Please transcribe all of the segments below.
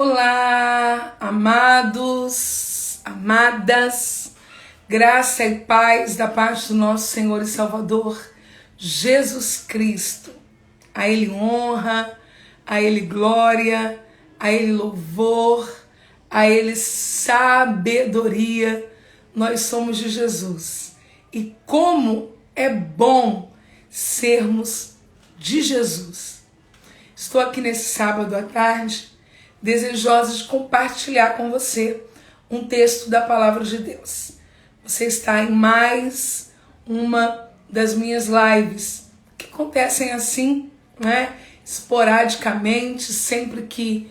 Olá, amados, amadas, graça e paz da parte do nosso Senhor e Salvador, Jesus Cristo. A Ele honra, a Ele glória, a Ele louvor, a Ele sabedoria. Nós somos de Jesus. E como é bom sermos de Jesus. Estou aqui nesse sábado à tarde, desejosa de compartilhar com você um texto da Palavra de Deus. Você está em mais uma das minhas lives, que acontecem assim, né? Esporadicamente, sempre que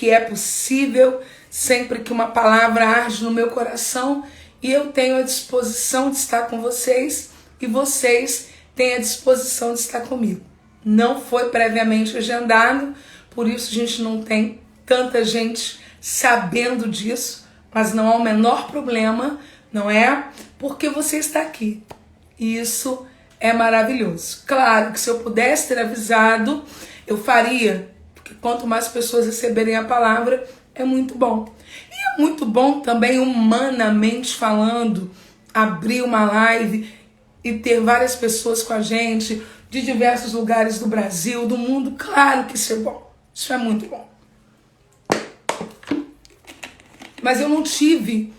é possível, sempre que uma palavra arde no meu coração, e eu tenho a disposição de estar com vocês, e vocês têm a disposição de estar comigo. Não foi previamente agendado, por isso a gente não tem tanta gente sabendo disso, mas não há o menor problema, não é? Porque você está aqui. E isso é maravilhoso. Claro que se eu pudesse ter avisado, eu faria, porque quanto mais pessoas receberem a palavra, é muito bom. E é muito bom também, humanamente falando, abrir uma live e ter várias pessoas com a gente, de diversos lugares do Brasil, do mundo. Claro que isso é bom. Isso é muito bom. Mas eu não tive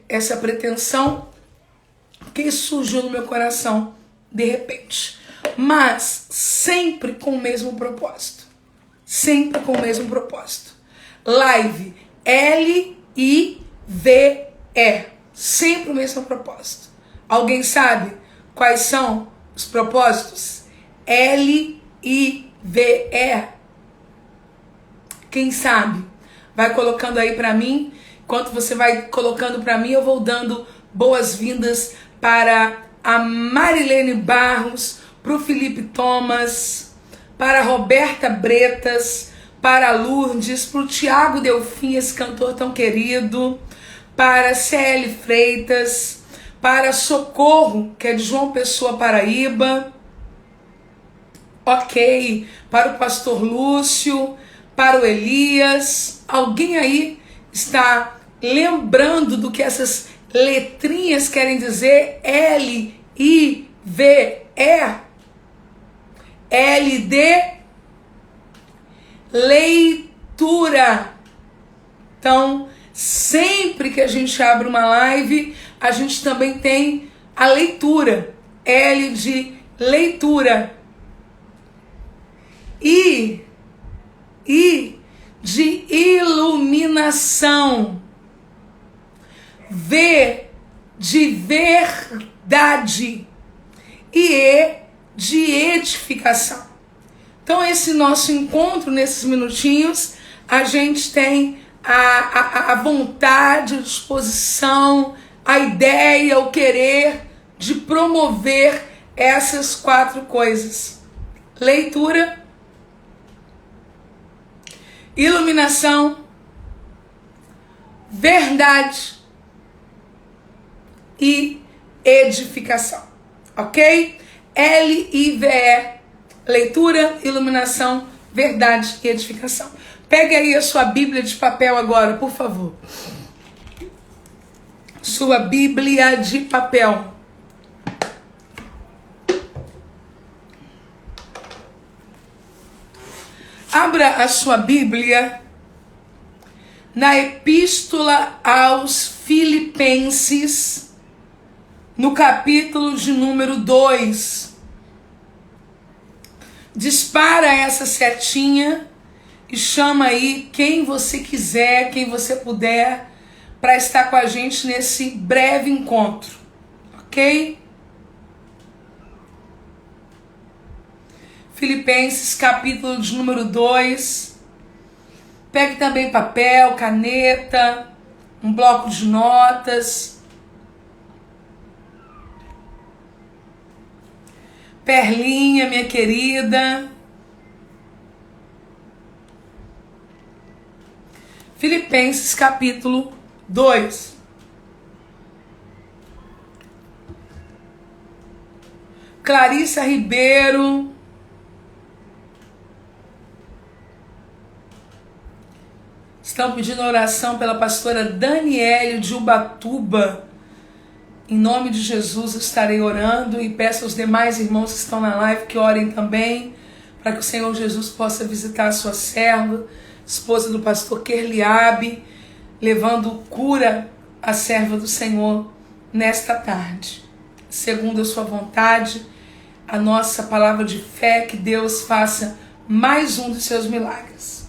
essa pretensão, porque isso surgiu no meu coração de repente. Mas sempre com o mesmo propósito. Sempre com o mesmo propósito. Live L-I-V-E. Sempre o mesmo propósito. Alguém sabe quais são os propósitos? L-I-V-E. Quem sabe? Vai colocando aí para mim. Enquanto você vai colocando para mim, eu vou dando boas-vindas para a Marilene Barros, para o Felipe Thomas, para a Roberta Bretas, para a Lourdes, para o Tiago Delfim, esse cantor tão querido, para a C.L. Freitas, para Socorro, que é de João Pessoa, Paraíba, ok, para o pastor Lúcio, para o Elias. Alguém aí está lembrando do que essas letrinhas querem dizer? L-I-V-E, L-D, leitura. Então, sempre que a gente abre uma live, a gente também tem a leitura. L de leitura. I de iluminação. V de verdade. E E de edificação. Então, esse nosso encontro, nesses minutinhos, a gente tem a vontade, a disposição, a ideia, o querer de promover essas 4 coisas. Leitura, iluminação, verdade e edificação, ok? L-I-V-E, leitura, iluminação, verdade e edificação. Pegue aí a sua Bíblia de papel agora, por favor. Sua Bíblia de papel. Abra a sua Bíblia na Epístola aos Filipenses, no capítulo de número 2. Dispara essa setinha e chama aí quem você quiser, quem você puder, para estar com a gente nesse breve encontro, ok? Filipenses, capítulo de número 2. Pegue também papel, caneta, um bloco de notas. Perlinha, minha querida. Filipenses, capítulo 2. Clarissa Ribeiro. Estão pedindo oração pela pastora Daniele de Ubatuba. Em nome de Jesus estarei orando e peço aos demais irmãos que estão na live que orem também, para que o Senhor Jesus possa visitar a sua serva, esposa do pastor Kerliabe, levando cura à serva do Senhor nesta tarde. Segundo a sua vontade, a nossa palavra de fé, que Deus faça mais um dos seus milagres.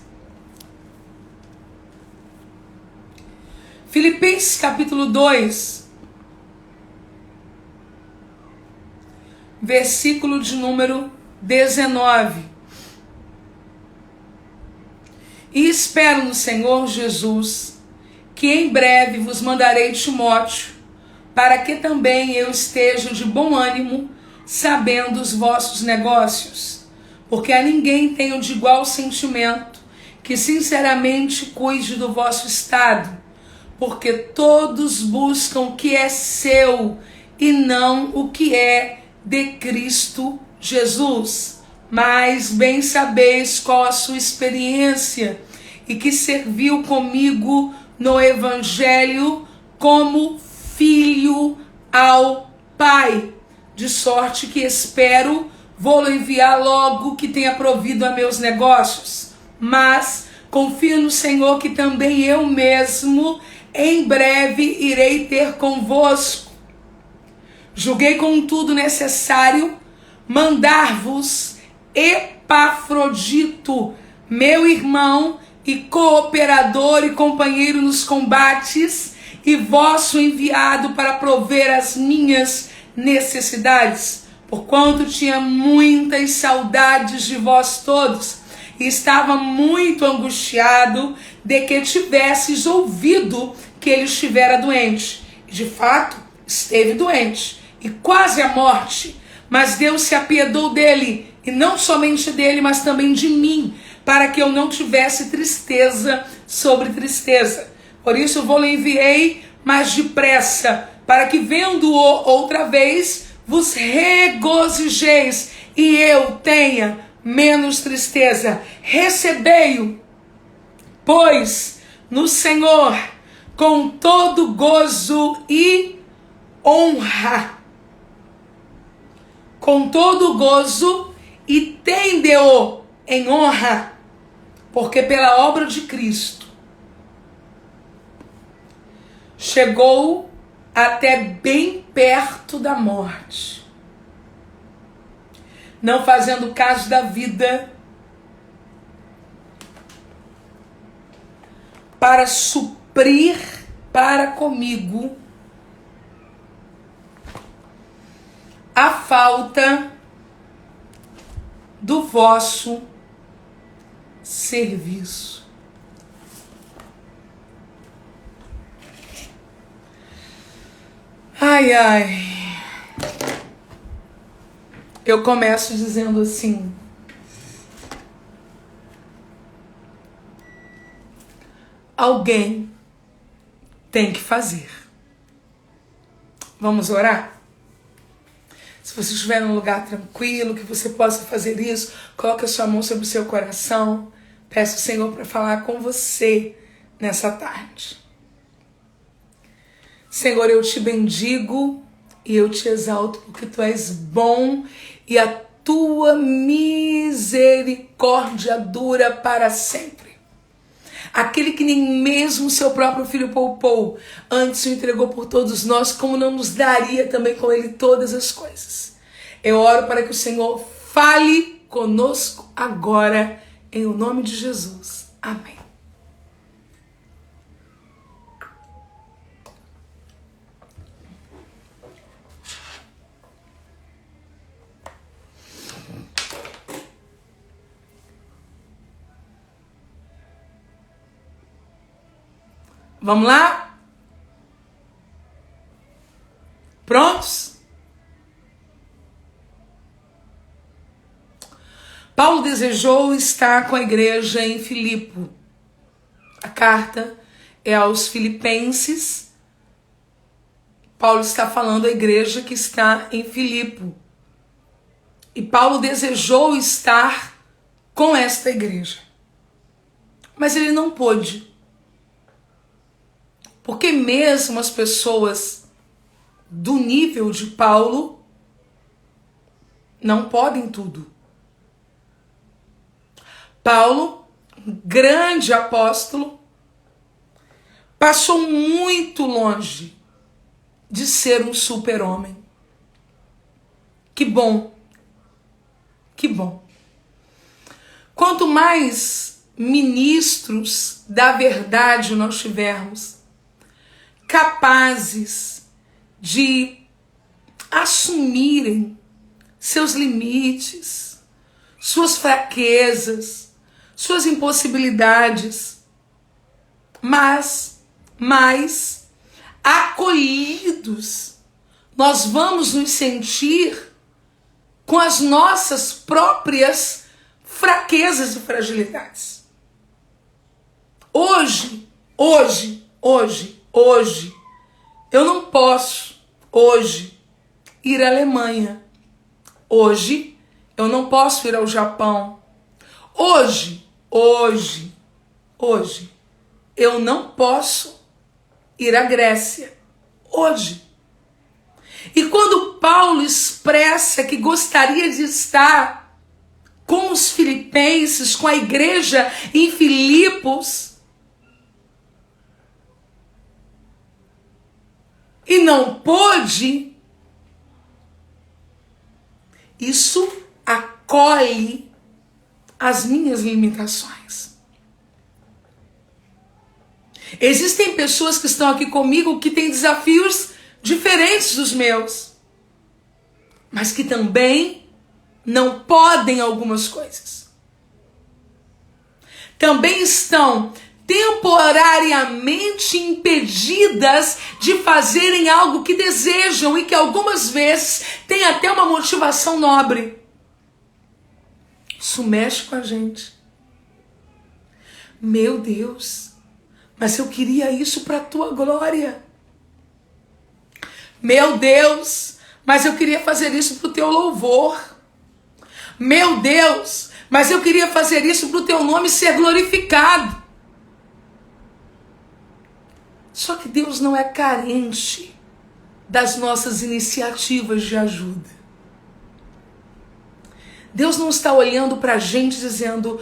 Filipenses capítulo 2, versículo de número 19. E espero no Senhor Jesus, que em breve vos mandarei Timóteo, para que também eu esteja de bom ânimo, sabendo os vossos negócios, porque a ninguém tenho de igual sentimento, que sinceramente cuide do vosso estado, porque todos buscam o que é seu e não o que é de Cristo Jesus. Mas bem sabeis qual a sua experiência e que serviu comigo no Evangelho como filho ao Pai, de sorte que espero vou-lo enviar logo que tenha provido a meus negócios. Mas confio no Senhor que também eu mesmo em breve irei ter convosco. Julguei contudo necessário mandar-vos Epafrodito, meu irmão e cooperador e companheiro nos combates, e vosso enviado para prover as minhas necessidades, porquanto tinha muitas saudades de vós todos, e estava muito angustiado de que tivesses ouvido que ele estivera doente. De fato, esteve doente, e quase à morte, mas Deus se apiedou dele, e não somente dele, mas também de mim, para que eu não tivesse tristeza sobre tristeza. Por isso vou-lhe enviei mais depressa, para que vendo-o outra vez, vos regozijeis, e eu tenha menos tristeza. Recebei-o, pois, no Senhor, com todo gozo e honra. Com todo gozo e tende-o em honra, porque pela obra de Cristo chegou até bem perto da morte, não fazendo caso da vida, para suprir para comigo a falta do vosso serviço. Ai, ai. Eu começo dizendo assim: alguém tem que fazer. Vamos orar? Se você estiver num lugar tranquilo, que você possa fazer isso, coloque a sua mão sobre o seu coração. Peça ao Senhor para falar com você nessa tarde. Senhor, eu te bendigo e eu te exalto, porque tu és bom e a tua misericórdia dura para sempre. Aquele que nem mesmo seu próprio filho poupou, antes o entregou por todos nós, como não nos daria também com ele todas as coisas. Eu oro para que o Senhor fale conosco agora, em o nome de Jesus. Amém. Vamos lá? Prontos? Paulo desejou estar com a igreja em Filipe. A carta é aos Filipenses. Paulo está falando à igreja que está em Filipe. E Paulo desejou estar com esta igreja. Mas ele não pôde. Porque mesmo as pessoas do nível de Paulo não podem tudo. Paulo, grande apóstolo, passou muito longe de ser um super-homem. Que bom, que bom. Quanto mais ministros da verdade nós tivermos, capazes de assumirem seus limites, suas fraquezas, suas impossibilidades, mas mais acolhidos, nós vamos nos sentir com as nossas próprias fraquezas e fragilidades. Hoje, eu não posso, ir à Alemanha. Hoje, eu não posso ir ao Japão. Hoje, eu não posso ir à Grécia. Hoje. E quando Paulo expressa que gostaria de estar com os filipenses, com a igreja em Filipos, e não pôde, isso acolhe as minhas limitações. Existem pessoas que estão aqui comigo que têm desafios diferentes dos meus, mas que também não podem algumas coisas. Também estão temporariamente impedidas de fazerem algo que desejam e que algumas vezes tem até uma motivação nobre. Isso mexe com a gente. Meu Deus, mas eu queria isso para a tua glória. Meu Deus, mas eu queria fazer isso para o teu louvor. Meu Deus, mas eu queria fazer isso para o teu nome ser glorificado. Só que Deus não é carente das nossas iniciativas de ajuda. Deus não está olhando para a gente dizendo,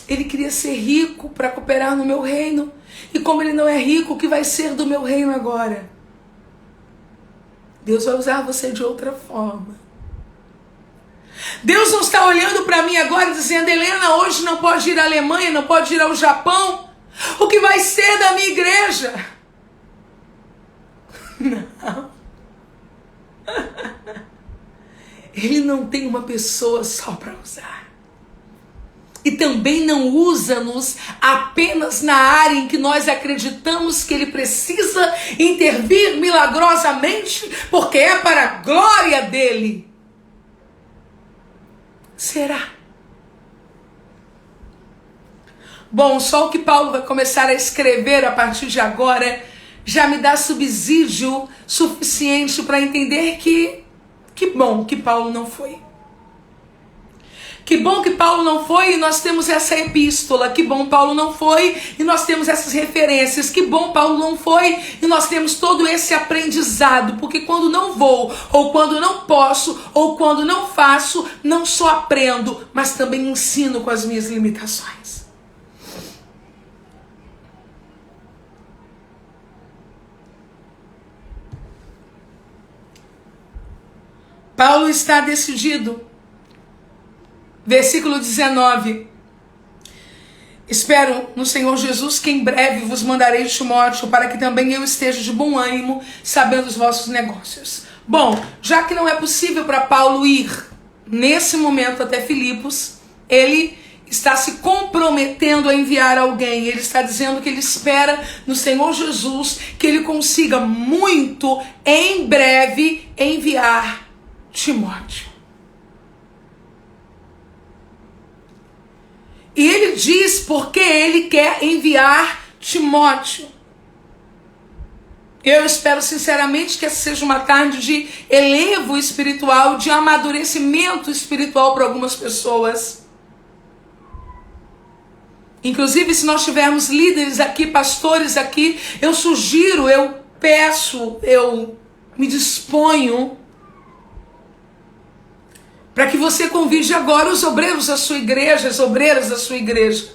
ele queria ser rico para cooperar no meu reino. E como ele não é rico, o que vai ser do meu reino agora? Deus vai usar você de outra forma. Deus não está olhando para mim agora dizendo, Helena, hoje não pode ir à Alemanha, não pode ir ao Japão. O que vai ser da minha igreja? Não. Ele não tem uma pessoa só para usar. E também não usa-nos apenas na área em que nós acreditamos que Ele precisa intervir milagrosamente, porque é para a glória dEle. Será? Bom, só o que Paulo vai começar a escrever a partir de agora já me dá subsídio suficiente para entender que bom que Paulo não foi. Que bom que Paulo não foi e nós temos essa epístola. Que bom Paulo não foi e nós temos essas referências. Que bom Paulo não foi e nós temos todo esse aprendizado. Porque quando não vou, ou quando não posso, ou quando não faço, não só aprendo, mas também ensino com as minhas limitações. Paulo está decidido. Versículo 19. Espero no Senhor Jesus que em breve vos mandarei Timóteo, para que também eu esteja de bom ânimo, sabendo os vossos negócios. Bom, já que não é possível para Paulo ir nesse momento até Filipos, ele está se comprometendo a enviar alguém. Ele está dizendo que ele espera no Senhor Jesus que ele consiga muito em breve enviar Timóteo. E ele diz porque ele quer enviar Timóteo. Eu espero sinceramente que essa seja uma tarde de elevo espiritual, de amadurecimento espiritual para algumas pessoas. Inclusive, se nós tivermos líderes aqui, pastores aqui, eu sugiro, eu peço, eu me disponho para que você convide agora os obreiros da sua igreja, as obreiras da sua igreja.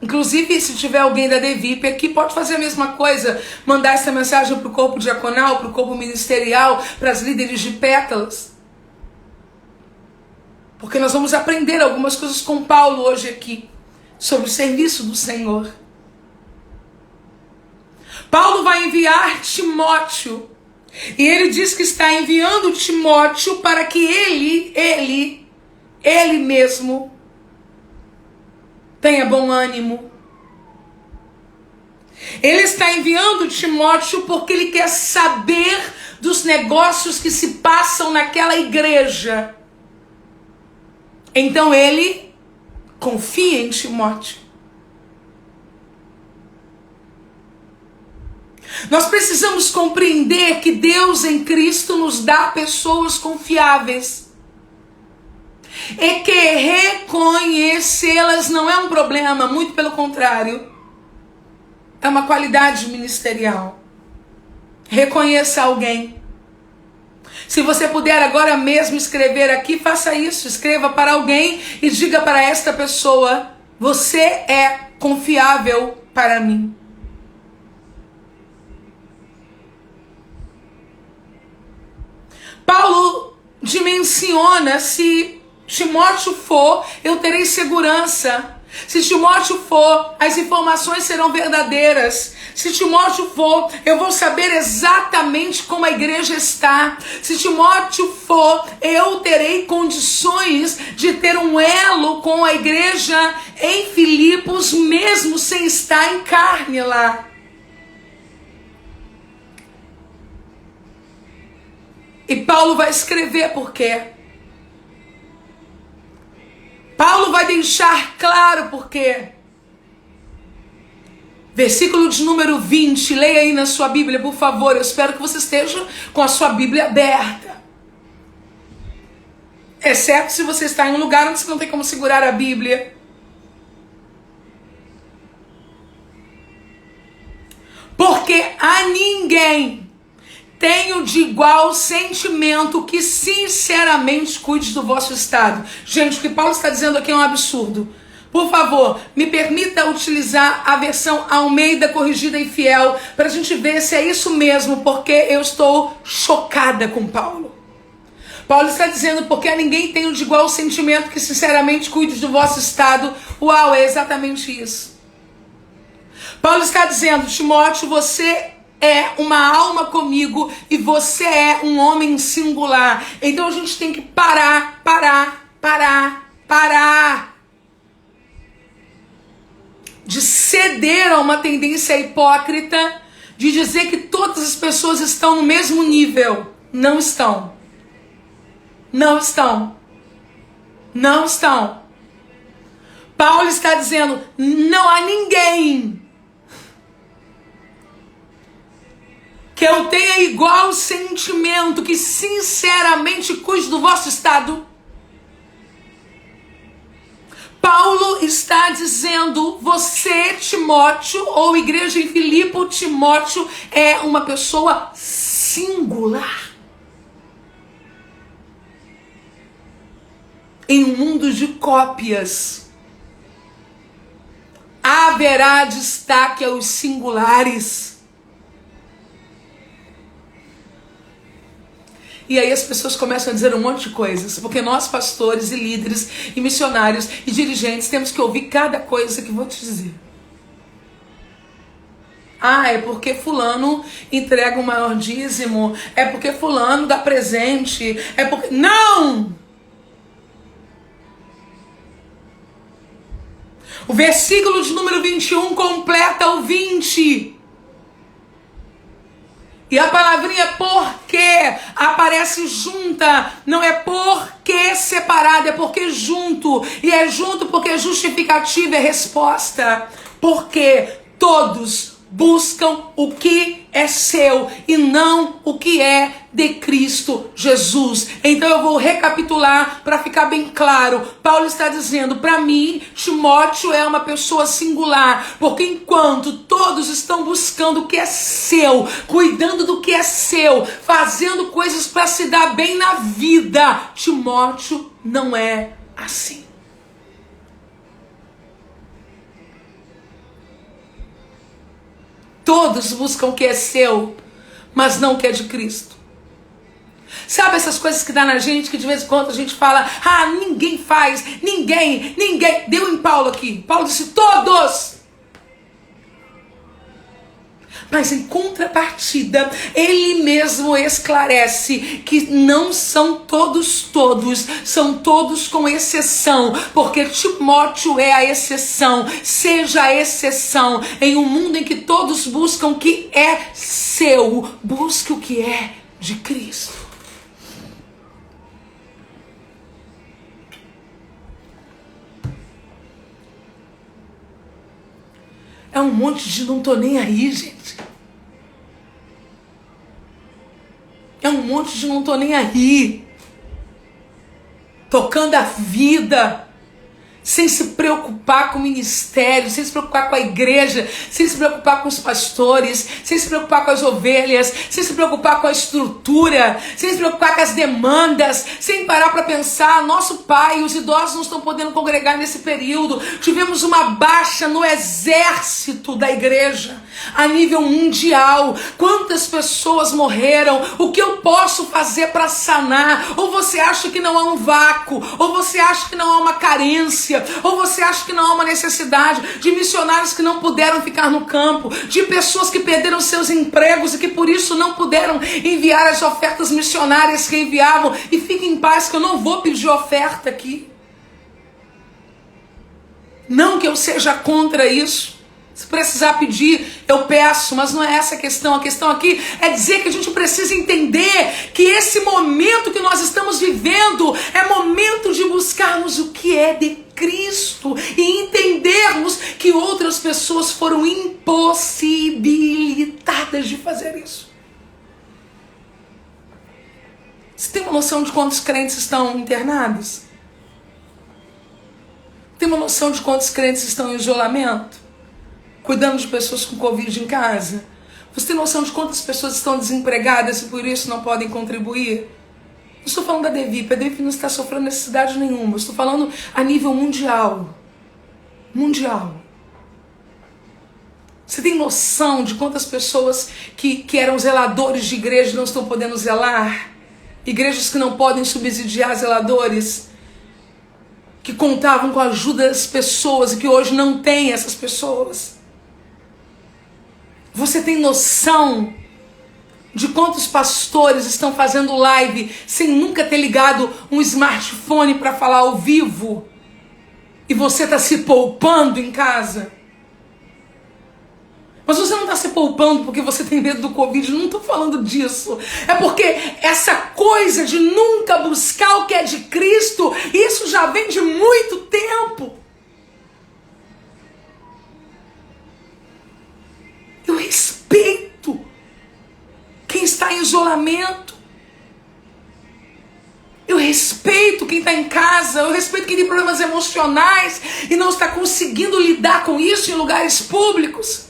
Inclusive, se tiver alguém da DEVIP aqui, pode fazer a mesma coisa. Mandar essa mensagem para o corpo diaconal, para o corpo ministerial, para as líderes de pétalas. Porque nós vamos aprender algumas coisas com Paulo hoje aqui, sobre o serviço do Senhor. Paulo vai enviar Timóteo, e ele diz que está enviando Timóteo para que ele mesmo tenha bom ânimo. Ele está enviando Timóteo porque ele quer saber dos negócios que se passam naquela igreja. Então ele confia em Timóteo. Nós precisamos compreender que Deus em Cristo nos dá pessoas confiáveis. E que reconhecê-las não é um problema, muito pelo contrário. É uma qualidade ministerial. Reconheça alguém. Se você puder agora mesmo escrever aqui, faça isso. Escreva para alguém e diga para esta pessoa: você é confiável para mim. Paulo dimensiona: se Timóteo for, eu terei segurança. Se Timóteo for, as informações serão verdadeiras. Se Timóteo for, eu vou saber exatamente como a igreja está. Se Timóteo for, eu terei condições de ter um elo com a igreja em Filipos, mesmo sem estar em carne lá. E Paulo vai escrever por quê. Paulo vai deixar claro por quê. Versículo de número 20, leia aí na sua Bíblia, por favor. Eu espero que você esteja com a sua Bíblia aberta. Exceto se você está em um lugar onde você não tem como segurar a Bíblia. Porque a ninguém tenho de igual sentimento que sinceramente cuide do vosso estado. Gente, o que Paulo está dizendo aqui é um absurdo. Por favor, me permita utilizar a versão Almeida Corrigida e Fiel para a gente ver se é isso mesmo, porque eu estou chocada com Paulo. Paulo está dizendo: porque a ninguém tenho de igual sentimento que sinceramente cuide do vosso estado. Uau, é exatamente isso. Paulo está dizendo: Timóteo, você é uma alma comigo e você é um homem singular. Então a gente tem que parar de ceder a uma tendência hipócrita de dizer que todas as pessoas estão no mesmo nível. Não estão. Não estão. Não estão. Paulo está dizendo: não há ninguém que eu tenha igual sentimento, que sinceramente cuide do vosso estado. Paulo está dizendo: você, Timóteo, ou igreja em Filipe, Timóteo é uma pessoa singular. Em um mundo de cópias, haverá destaque aos singulares. E aí as pessoas começam a dizer um monte de coisas, porque nós, pastores e líderes e missionários e dirigentes, temos que ouvir cada coisa que vou te dizer. Ah, é porque fulano entrega o maior dízimo, é porque fulano dá presente, é porque... Não! O versículo de número 21 completa o 20. E a palavrinha porque aparece junta, não é porque separada, é porque junto. E é junto porque justificativa é resposta. Porque todos buscam o que é seu e não o que é de Cristo Jesus. Então eu vou recapitular para ficar bem claro. Paulo está dizendo, para mim, Timóteo é uma pessoa singular, porque enquanto todos estão buscando o que é seu, cuidando do que é seu, fazendo coisas para se dar bem na vida, Timóteo não é assim. Todos buscam o que é seu, mas não o que é de Cristo. Sabe essas coisas que dá na gente, que de vez em quando a gente fala, ninguém faz, ninguém. Deu em Paulo aqui. Paulo disse, todos. Mas em contrapartida, ele mesmo esclarece que não são todos, são todos com exceção, porque Timóteo é a exceção. Seja a exceção em um mundo em que todos buscam o que é seu, busque o que é de Cristo. É um monte de não tô nem aí, gente. É um monte de não tô nem aí. Tocando a vida. Sem se preocupar com o ministério, sem se preocupar com a igreja, sem se preocupar com os pastores, sem se preocupar com as ovelhas, sem se preocupar com a estrutura, sem se preocupar com as demandas, sem parar para pensar, nosso pai, os idosos não estão podendo congregar nesse período, tivemos uma baixa no exército da igreja, a nível mundial, quantas pessoas morreram, o que eu posso fazer para sanar? Ou você acha que não há um vácuo, ou você acha que não há uma carência, ou você acha que não há uma necessidade de missionários que não puderam ficar no campo, de pessoas que perderam seus empregos e que por isso não puderam enviar as ofertas missionárias que enviavam, e fique em paz que eu não vou pedir oferta aqui. Não que eu seja contra isso. Se precisar pedir, eu peço, mas não é essa a questão. A questão aqui é dizer que a gente precisa entender que esse momento que nós estamos vivendo é momento de buscarmos o que é de Cristo e entendermos que outras pessoas foram impossibilitadas de fazer isso. Você tem uma noção de quantos crentes estão internados? Tem uma noção de quantos crentes estão em isolamento? Cuidando de pessoas com Covid em casa? Você tem noção de quantas pessoas estão desempregadas e por isso não podem contribuir? Não estou falando da Devip, a Devip não está sofrendo necessidade nenhuma. Estou falando a nível mundial. Mundial. Você tem noção de quantas pessoas que eram zeladores de igreja não estão podendo zelar? Igrejas que não podem subsidiar zeladores, que contavam com a ajuda das pessoas e que hoje não tem essas pessoas. Você tem noção de quantos pastores estão fazendo live sem nunca ter ligado um smartphone para falar ao vivo? E você está se poupando em casa? Mas você não está se poupando porque você tem medo do Covid, não estou falando disso. É porque essa coisa de nunca buscar o que é de Cristo, isso já vem de muito tempo. Eu respeito quem está em isolamento. Eu respeito quem está em casa. Eu respeito quem tem problemas emocionais e não está conseguindo lidar com isso em lugares públicos.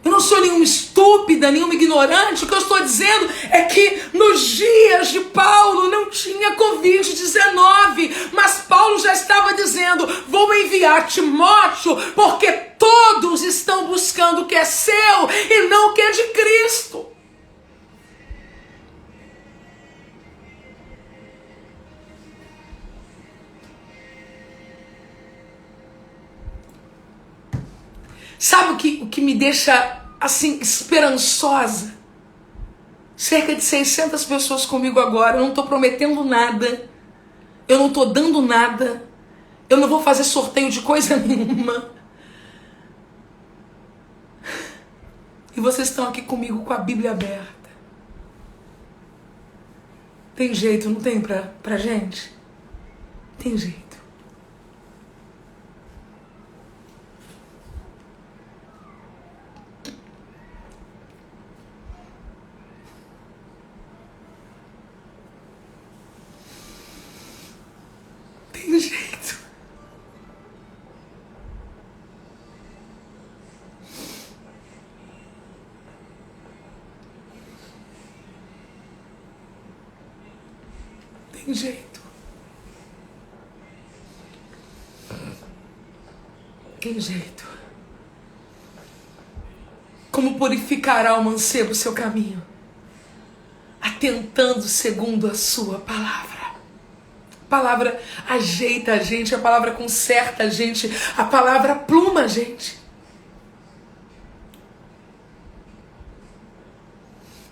Eu não sou nenhuma estúpida, nenhuma ignorante. O que eu estou dizendo é que nos dias de Paulo não tinha Covid-19. Mas Paulo já estava dizendo, vou enviar Timóteo, porque todos estão buscando o que é seu e não o que é de Cristo. Sabe o que me deixa assim esperançosa? Cerca de 600 pessoas comigo agora. Eu não estou prometendo nada. Eu não estou dando nada. Eu não vou fazer sorteio de coisa nenhuma. E vocês estão aqui comigo com a Bíblia aberta. Tem jeito, não tem pra gente? Tem jeito. Tem jeito. Tem jeito. Tem jeito. Como purificará o mancebo o seu caminho? Atentando segundo a sua palavra. A palavra ajeita a gente, a palavra conserta a gente, a palavra pluma a gente.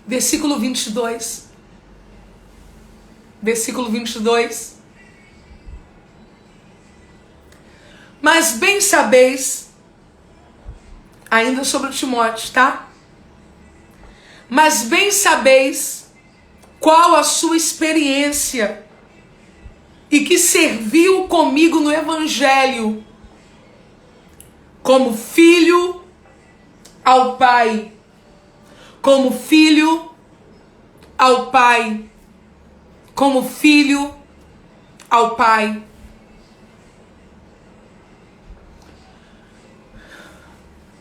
Versículo 22. Versículo 22. Mas bem sabeis, ainda sobre o Timóteo, tá? Mas bem sabeis qual a sua experiência e que serviu comigo no Evangelho como filho ao Pai. Como filho ao Pai. Como filho ao Pai.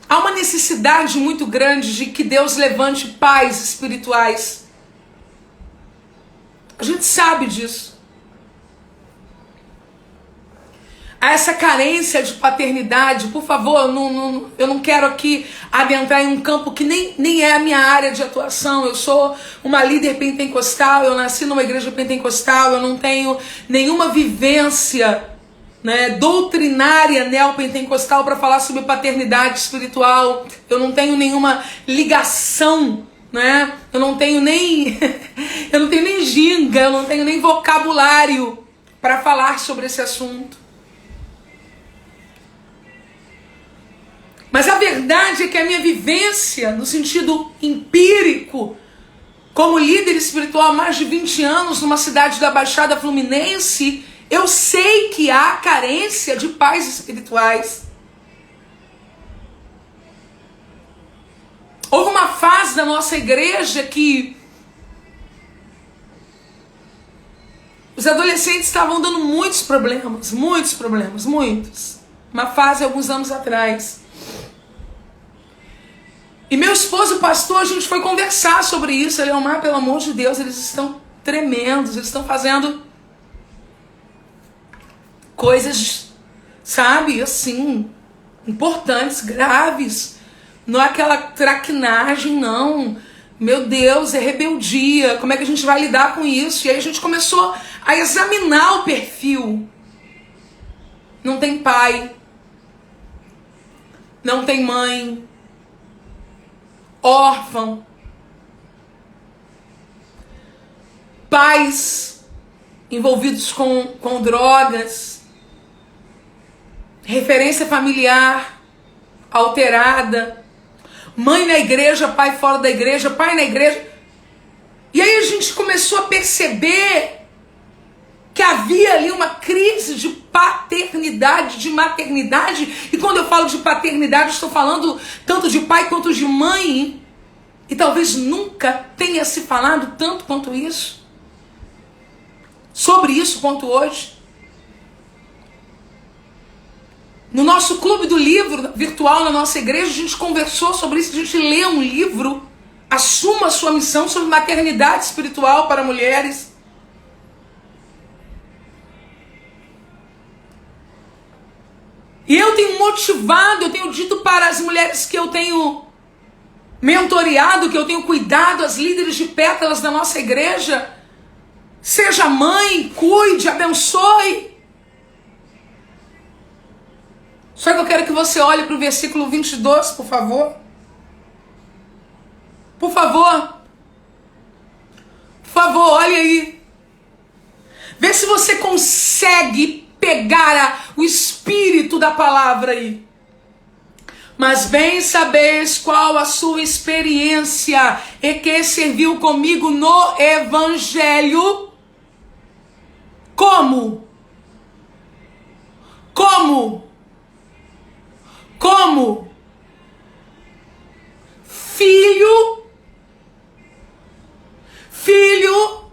Há uma necessidade muito grande de que Deus levante pais espirituais. A gente sabe disso. Há essa carência de paternidade. Por favor, eu não quero aqui adentrar em um campo que nem é a minha área de atuação. Eu sou uma líder pentecostal, eu nasci numa igreja pentecostal, eu não tenho nenhuma vivência, né, doutrinária neopentecostal para falar sobre paternidade espiritual. Eu não tenho nenhuma ligação, né? Eu não tenho nem ginga, eu não tenho nem vocabulário para falar sobre esse assunto. Mas a verdade é que a minha vivência, no sentido empírico, como líder espiritual há mais de 20 anos numa cidade da Baixada Fluminense, eu sei que há carência de pais espirituais. Houve uma fase da nossa igreja que os adolescentes estavam dando muitos problemas. Uma fase alguns anos atrás. E meu esposo, pastor, a gente foi conversar sobre isso. Leomar, pelo amor de Deus, eles estão tremendos, eles estão fazendo coisas, sabe, assim, importantes, graves. Não é aquela traquinagem, não. Meu Deus, é rebeldia. Como é que a gente vai lidar com isso? E aí a gente começou a examinar o perfil. Não tem pai. Não tem mãe. Órfão. Pais envolvidos com drogas. Referência familiar alterada. Mãe na igreja, pai fora da igreja, pai na igreja. E aí a gente começou a perceber que havia ali uma crise de paternidade, de maternidade. E quando eu falo de paternidade, estou falando tanto de pai quanto de mãe. E talvez nunca tenha se falado tanto quanto isso. Sobre isso quanto hoje. No nosso clube do livro virtual, na nossa igreja, a gente conversou sobre isso. A gente lê um livro, Assuma a Sua Missão, sobre maternidade espiritual para mulheres. E eu tenho motivado, eu tenho dito para as mulheres que eu tenho mentoreado, que eu tenho cuidado, as líderes de pétalas da nossa igreja, seja mãe, cuide, abençoe. Só que eu quero que você olhe para o versículo 22, por favor. Por favor. Por favor, olhe aí. Vê se você consegue pegar o espírito da palavra aí. Mas bem sabeis qual a sua experiência e que serviu comigo no Evangelho. Como? Filho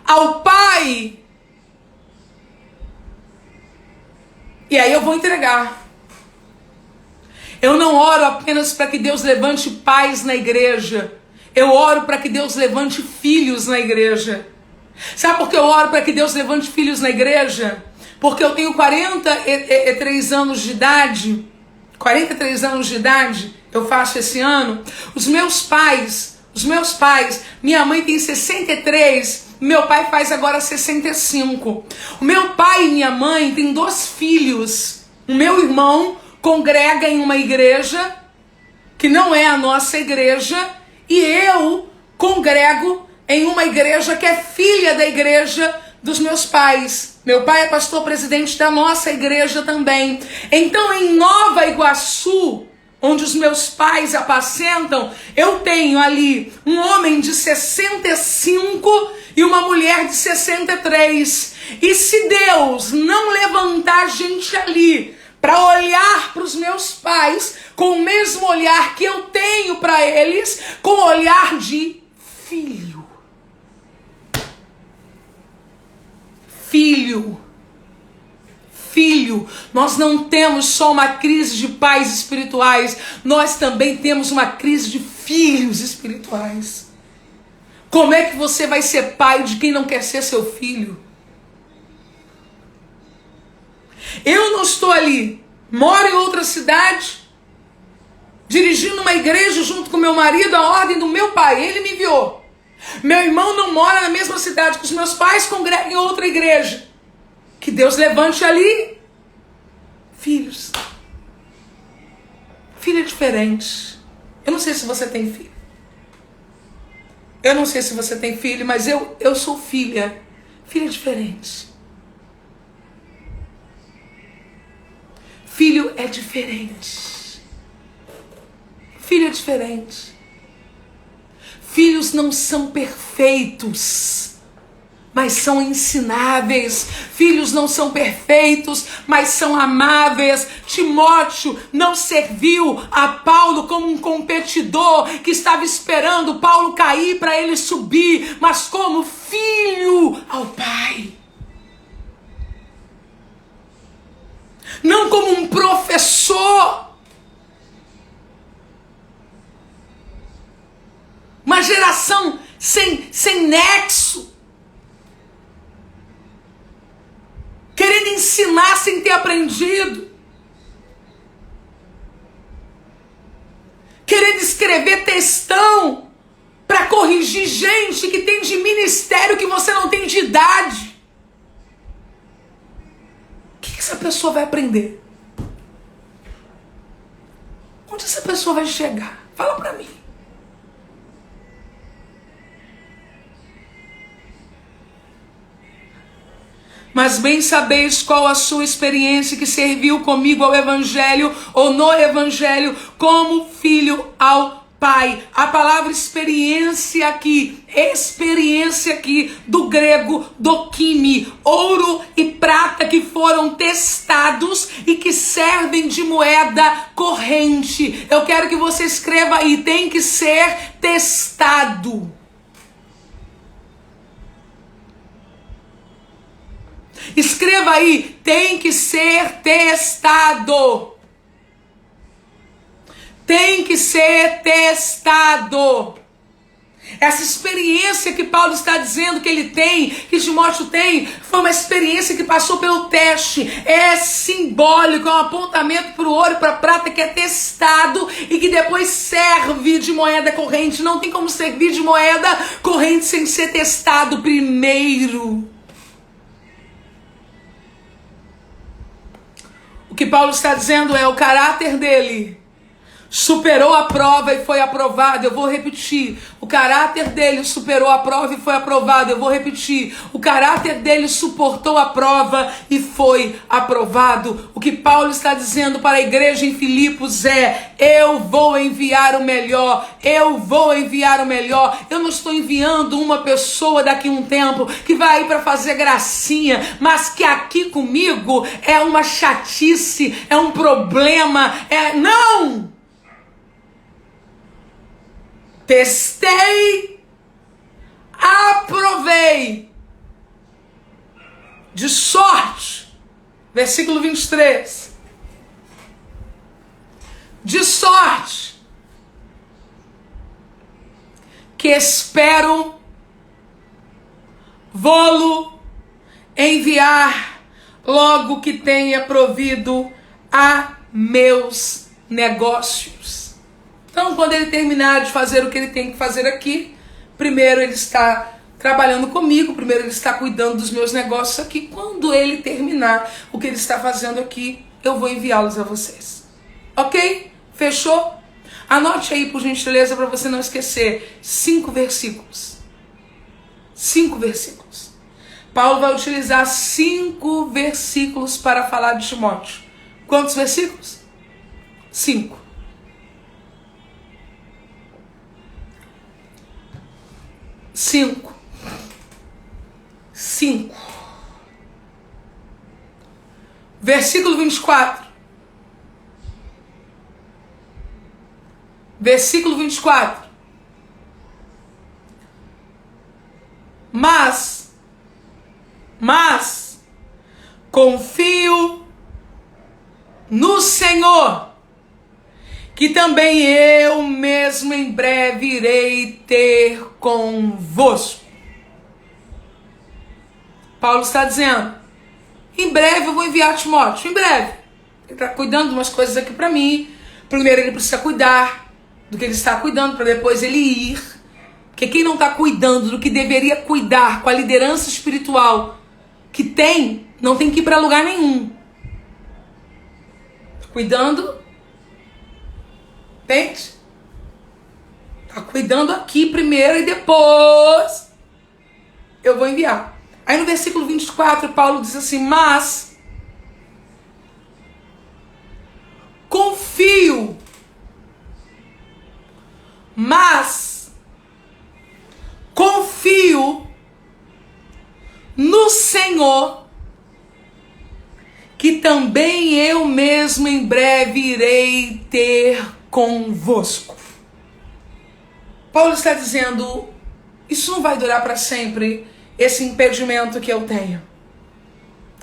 ao Pai. E aí eu vou entregar. Eu não oro apenas para que Deus levante pais na igreja. Eu oro para que Deus levante filhos na igreja. Sabe por que eu oro para que Deus levante filhos na igreja? Porque eu tenho 43 anos de idade. 43 anos de idade, eu faço esse ano. Os meus pais, minha mãe tem 63, meu pai faz agora 65. O meu pai e minha mãe têm 2 filhos. O meu irmão congrega em uma igreja que não é a nossa igreja, e eu congrego em uma igreja que é filha da igreja dos meus pais. Meu pai é pastor presidente da nossa igreja também. Então, em Nova Iguaçu, onde os meus pais apacentam, eu tenho ali um homem de 65 e uma mulher de 63. E se Deus não levantar gente ali para olhar para os meus pais com o mesmo olhar que eu tenho para eles, com o olhar de filho. Filho, nós não temos só uma crise de pais espirituais, nós também temos uma crise de filhos espirituais. Como é que você vai ser pai de quem não quer ser seu filho? Eu não estou ali, moro em outra cidade, dirigindo uma igreja junto com meu marido, a ordem do meu pai, ele me enviou. Meu irmão não mora na mesma cidade que os meus pais, congrega em outra igreja. Que Deus levante ali filhos. Filho é diferente. Eu não sei se você tem filho. Eu não sei se você tem filho, mas eu sou filha. Filho é diferente. Filho é diferente. Filho é diferente. Filhos não são perfeitos, mas são ensináveis. Filhos não são perfeitos, mas são amáveis. Timóteo não serviu a Paulo como um competidor que estava esperando Paulo cair para ele subir, mas como filho ao pai. Não como um professor. Uma geração sem nexo. Querendo ensinar sem ter aprendido. Querendo escrever textão para corrigir gente que tem de ministério que você não tem de idade. O que essa pessoa vai aprender? Onde essa pessoa vai chegar? Fala para mim. Mas bem sabeis qual a sua experiência que serviu comigo ao Evangelho ou no Evangelho como filho ao Pai. A palavra experiência aqui do grego dokimi, ouro e prata que foram testados e que servem de moeda corrente. Eu quero que você escreva aí, tem que ser testado. Escreva aí, tem que ser testado. Tem que ser testado. Essa experiência que Paulo está dizendo que ele tem, que Timóteo tem, foi uma experiência que passou pelo teste. É simbólico, é um apontamento para o ouro e para a prata que é testado e que depois serve de moeda corrente. Não tem como servir de moeda corrente sem ser testado primeiro. O que Paulo está dizendo é o caráter dele superou a prova e foi aprovado. Eu vou repetir. O caráter dele superou a prova e foi aprovado. Eu vou repetir. O caráter dele suportou a prova e foi aprovado. O que Paulo está dizendo para a igreja em Filipos é: eu vou enviar o melhor. Eu vou enviar o melhor. Eu não estou enviando uma pessoa daqui a um tempo que vai ir para fazer gracinha, mas que aqui comigo é uma chatice, é um problema, não! Testei, aprovei. De sorte Versículo 23. De sorte que espero vô-lo enviar logo que tenha provido a meus negócios. Então, quando ele terminar de fazer o que ele tem que fazer aqui, primeiro ele está trabalhando comigo, primeiro ele está cuidando dos meus negócios aqui. Quando ele terminar o que ele está fazendo aqui, eu vou enviá-los a vocês. Ok? Fechou? Anote aí, por gentileza, para você não esquecer. 5 versículos. 5 versículos. Paulo vai utilizar 5 versículos para falar de Timóteo. Quantos versículos? 5. 5. 5. Versículo 24. Versículo 24. Mas confio no Senhor, que também eu mesmo em breve irei ter convosco. Paulo está dizendo, em breve eu vou enviar Timóteo, em breve. Ele está cuidando de umas coisas aqui para mim. Primeiro ele precisa cuidar do que ele está cuidando, para depois ele ir. Porque quem não está cuidando do que deveria cuidar com a liderança espiritual que tem, não tem que ir para lugar nenhum. Cuidando, entende? Está cuidando aqui primeiro e depois eu vou enviar. Aí no versículo 24, Paulo diz assim, mas confio no Senhor, que também eu mesmo em breve irei ter convosco. Paulo está dizendo, isso não vai durar para sempre, esse impedimento que eu tenho.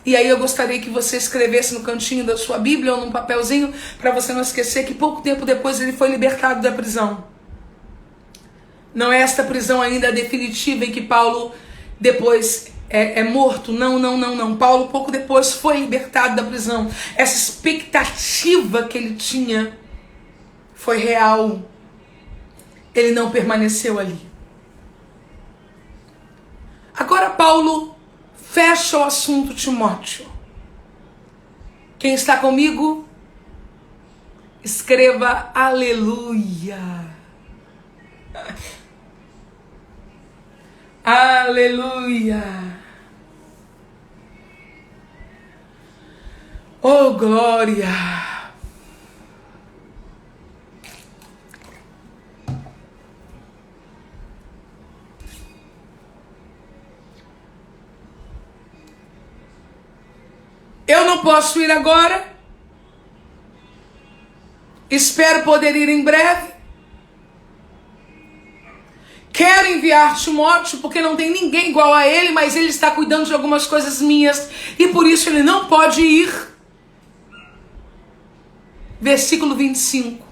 E aí eu gostaria que você escrevesse no cantinho da sua Bíblia ou num papelzinho, para você não esquecer que pouco tempo depois ele foi libertado da prisão. Não é esta prisão ainda definitiva em que Paulo depois é morto. Não. Paulo pouco depois foi libertado da prisão. Essa expectativa que ele tinha foi real. Ele não permaneceu ali. Agora Paulo fecha o assunto Timóteo. Quem está comigo? Escreva aleluia. Aleluia. Oh, glória. Eu não posso ir agora. Espero poder ir em breve. Quero enviar Timóteo porque não tem ninguém igual a ele, mas ele está cuidando de algumas coisas minhas e por isso ele não pode ir. Versículo 25.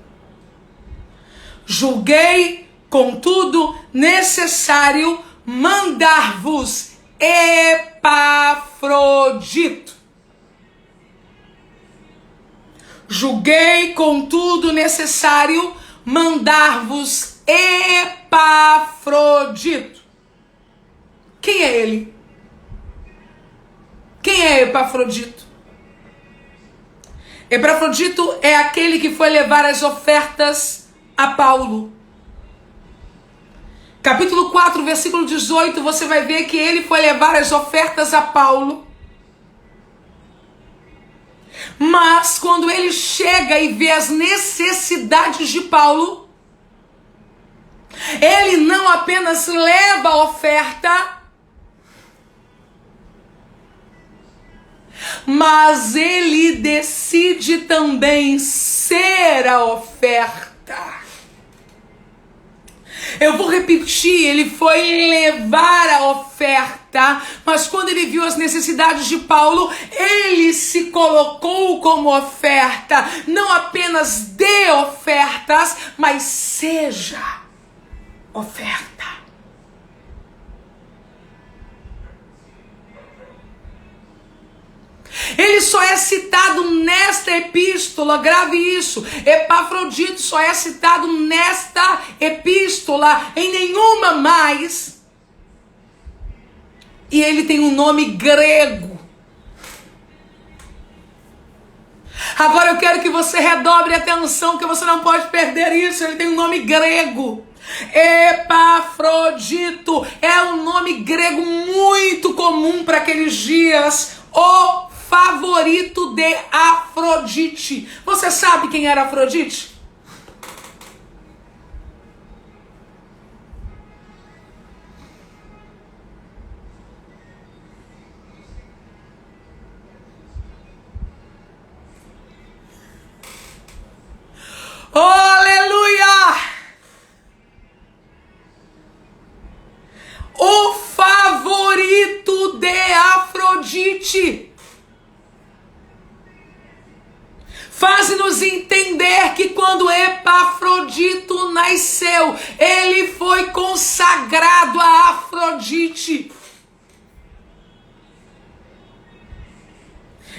Julguei, contudo, necessário mandar-vos Epafrodito. Julguei, contudo, necessário mandar-vos Epafrodito. Quem é ele? Quem é Epafrodito? Epafrodito é aquele que foi levar as ofertas a Paulo. Capítulo 4, versículo 18, você vai ver que ele foi levar as ofertas a Paulo. Mas quando ele chega e vê as necessidades de Paulo, ele não apenas leva a oferta, mas ele decide também ser a oferta. Eu vou repetir, ele foi levar a oferta, mas quando ele viu as necessidades de Paulo, ele se colocou como oferta. Não apenas dê ofertas, mas seja oferta. Ele só é citado nesta epístola, grave isso. Epafrodito só é citado nesta epístola, em nenhuma mais. E ele tem um nome grego. Agora eu quero que você redobre a atenção, que você não pode perder isso. Ele tem um nome grego. Epafrodito é um nome grego muito comum para aqueles dias. O favorito de Afrodite. Você sabe quem era Afrodite? Oh, aleluia! O favorito de Afrodite. Faz-nos entender que quando Epafrodito nasceu, ele foi consagrado a Afrodite.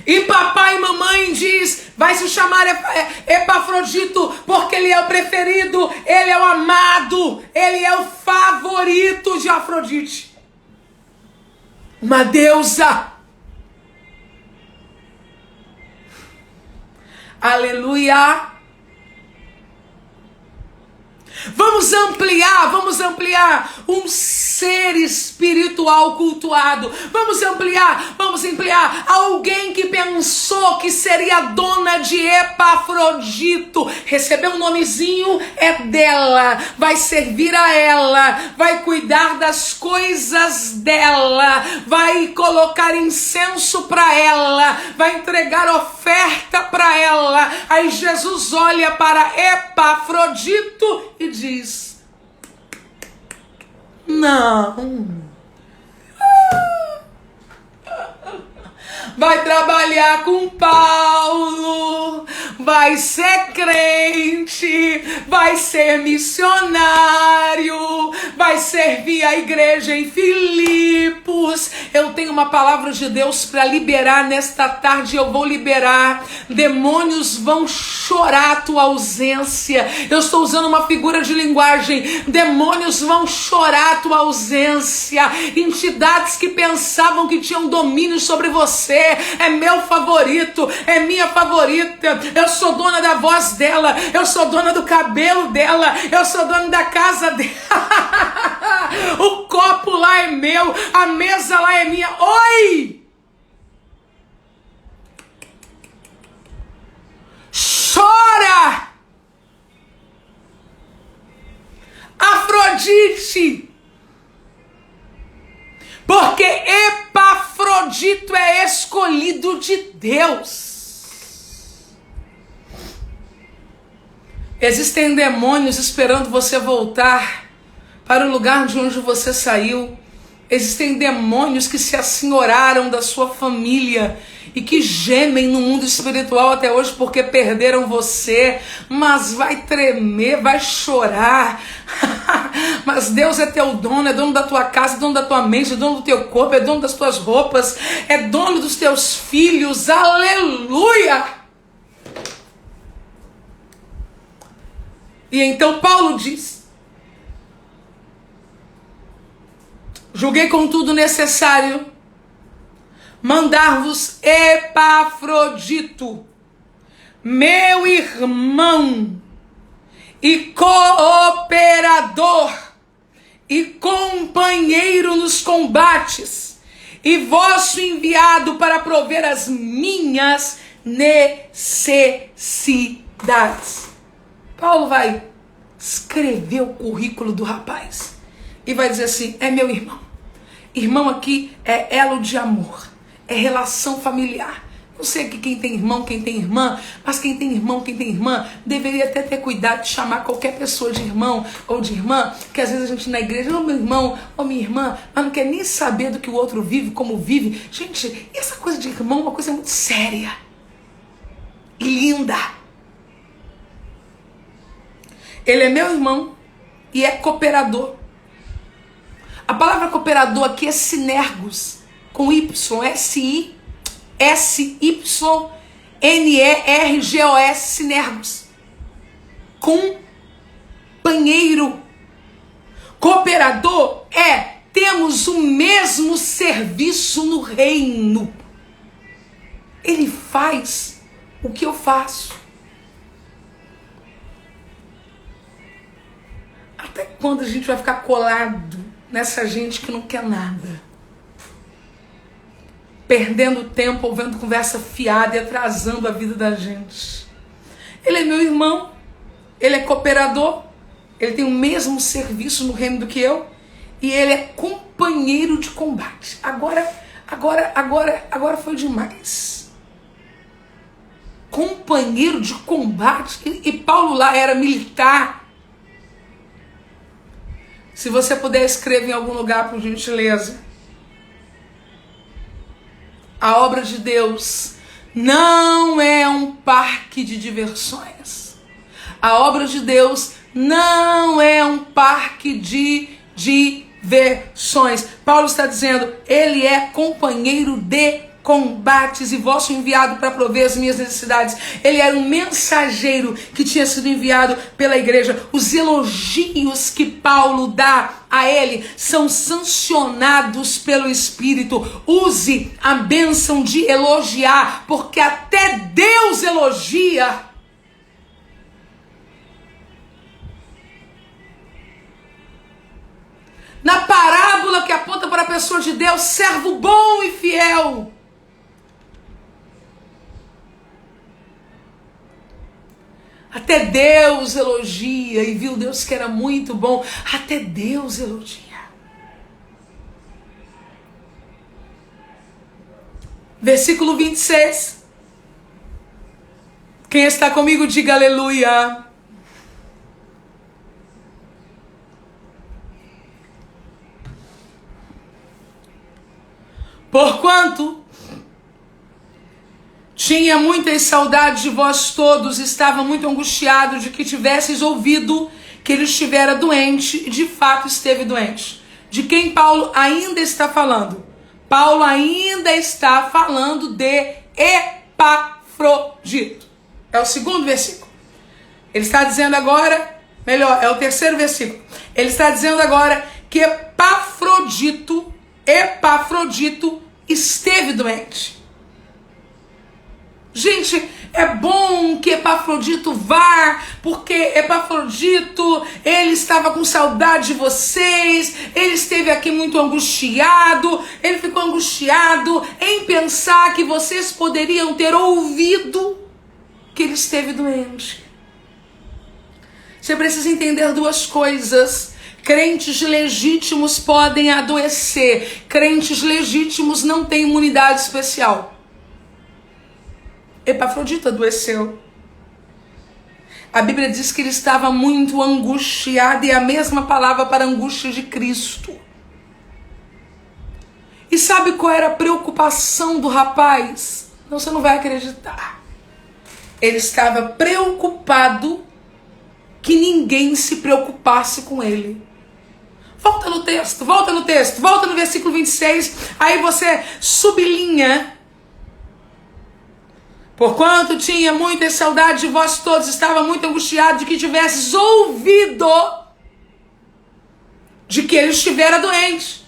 E papai e mamãe diz, vai se chamar Epafrodito, porque ele é o preferido, ele é o amado, ele é o favorito de Afrodite. Uma deusa. Aleluia. Vamos ampliar um ser espiritual cultuado. Vamos ampliar alguém que pensou que seria dona de Epafrodito. Recebeu um nomezinho, é dela, vai servir a ela, vai cuidar das coisas dela, vai colocar incenso para ela, vai entregar oferta para ela. Aí Jesus olha para Epafrodito e diz: não. Vai trabalhar com Paulo, vai ser crente, vai ser missionário, vai servir a igreja em Filipos. Eu tenho uma palavra de Deus para liberar nesta tarde, eu vou liberar. Demônios vão chorar a tua ausência. Eu estou usando uma figura de linguagem. Demônios vão chorar a tua ausência. Entidades que pensavam que tinham domínio sobre você. É meu favorito, é minha favorita. Eu sou dona da voz dela, eu sou dona do cabelo dela, eu sou dona da casa dela. O copo lá é meu, a mesa lá é minha. Oi! Chora! Afrodite! Porque Epafrodito é escolhido de Deus. Existem demônios esperando você voltar para o lugar de onde você saiu. Existem demônios que se assenhoraram da sua família e que gemem no mundo espiritual até hoje porque perderam você. Mas vai tremer, vai chorar. Mas Deus é teu dono, é dono da tua casa, é dono da tua mente, é dono do teu corpo, é dono das tuas roupas, é dono dos teus filhos. Aleluia! E então Paulo diz: julguei contudo necessário mandar-vos Epafrodito, meu irmão e cooperador e companheiro nos combates, e vosso enviado para prover as minhas necessidades. Paulo vai escrever o currículo do rapaz e vai dizer assim: é meu irmão. Irmão aqui é elo de amor, é relação familiar. Não sei que quem tem irmão, quem tem irmã, mas quem tem irmão, quem tem irmã, deveria até ter cuidado de chamar qualquer pessoa de irmão ou de irmã, que às vezes a gente na igreja, ô meu irmão, ô minha irmã, mas não quer nem saber do que o outro vive, como vive. Gente, essa coisa de irmão é uma coisa muito séria e linda. Ele é meu irmão e é cooperador. A palavra cooperador aqui é sinergos, com Y, S-Y-N-E-R-G-O-S, sinergos. Companheiro. Cooperador temos o mesmo serviço no reino. Ele faz o que eu faço. Até quando a gente vai ficar colado nessa gente que não quer nada? Perdendo tempo, ouvindo conversa fiada e atrasando a vida da gente. Ele é meu irmão, ele é cooperador, ele tem o mesmo serviço no reino do que eu, e ele é companheiro de combate. Agora foi demais. Companheiro de combate, e Paulo lá era militar. Se você puder, escrever em algum lugar, por gentileza. A obra de Deus não é um parque de diversões. A obra de Deus não é um parque de diversões. Paulo está dizendo, ele é companheiro de combates e vosso enviado para prover as minhas necessidades. Ele era um mensageiro que tinha sido enviado pela igreja. Os elogios que Paulo dá a ele são sancionados pelo Espírito. Use a bênção de elogiar, porque até Deus elogia. Na parábola que aponta para a pessoa de Deus, servo bom e fiel. Até Deus elogia, e viu Deus que era muito bom. Até Deus elogia. Versículo 26. Quem está comigo, diga aleluia. Porquanto tinha muitas saudades de vós todos, estava muito angustiado de que tivesseis ouvido que ele estivera doente, e de fato esteve doente. De quem Paulo ainda está falando? Paulo ainda está falando de Epafrodito. É o segundo versículo. Ele está dizendo agora, melhor, é o terceiro versículo. Ele está dizendo agora que Epafrodito esteve doente. Gente, é bom que Epafrodito vá, porque Epafrodito, ele estava com saudade de vocês, ele esteve aqui muito angustiado, ele ficou angustiado em pensar que vocês poderiam ter ouvido que ele esteve doente. Você precisa entender duas coisas. Crentes legítimos podem adoecer. Crentes legítimos não têm imunidade especial. Epafrodito adoeceu. A Bíblia diz que ele estava muito angustiado, e é a mesma palavra para a angústia de Cristo. E sabe qual era a preocupação do rapaz? Não, você não vai acreditar. Ele estava preocupado que ninguém se preocupasse com ele. Volta no texto, volta no versículo 26, aí você sublinha. Porquanto tinha muita saudade de vós todos, estava muito angustiado de que tivesses ouvido de que ele estivera doente.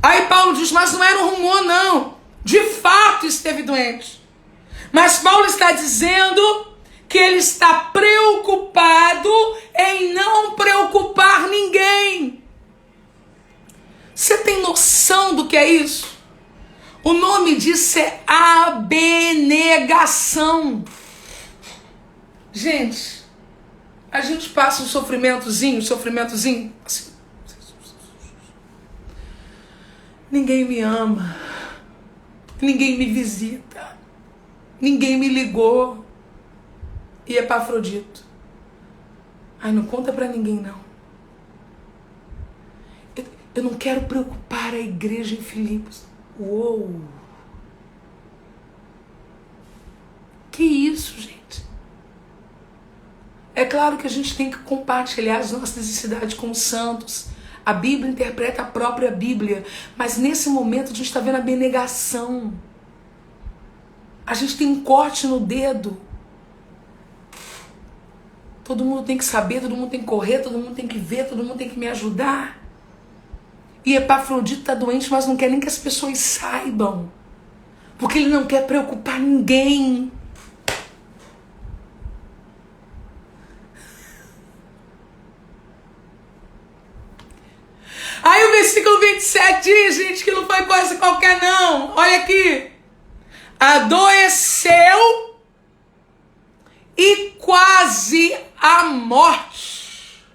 Aí Paulo diz, mas não era um rumor não, de fato esteve doente. Mas Paulo está dizendo que ele está preocupado em não preocupar ninguém. Você tem noção do que é isso? O nome disso é abnegação. Gente, a gente passa um sofrimentozinho assim. Ninguém me ama. Ninguém me visita. Ninguém me ligou. E Epafrodito: ai, não conta pra ninguém, não. Eu não quero preocupar a igreja em Filipos. Uou! Que isso, gente? É claro que a gente tem que compartilhar as nossas necessidades com os santos. A Bíblia interpreta a própria Bíblia. Mas nesse momento a gente está vendo a abnegação. A gente tem um corte no dedo. Todo mundo tem que saber, todo mundo tem que correr, todo mundo tem que ver, todo mundo tem que me ajudar. E Epafrodito está doente, mas não quer nem que as pessoas saibam. Porque ele não quer preocupar ninguém. Aí o versículo 27 diz, gente, que não foi coisa qualquer não. Olha aqui. Adoeceu e quase a morte.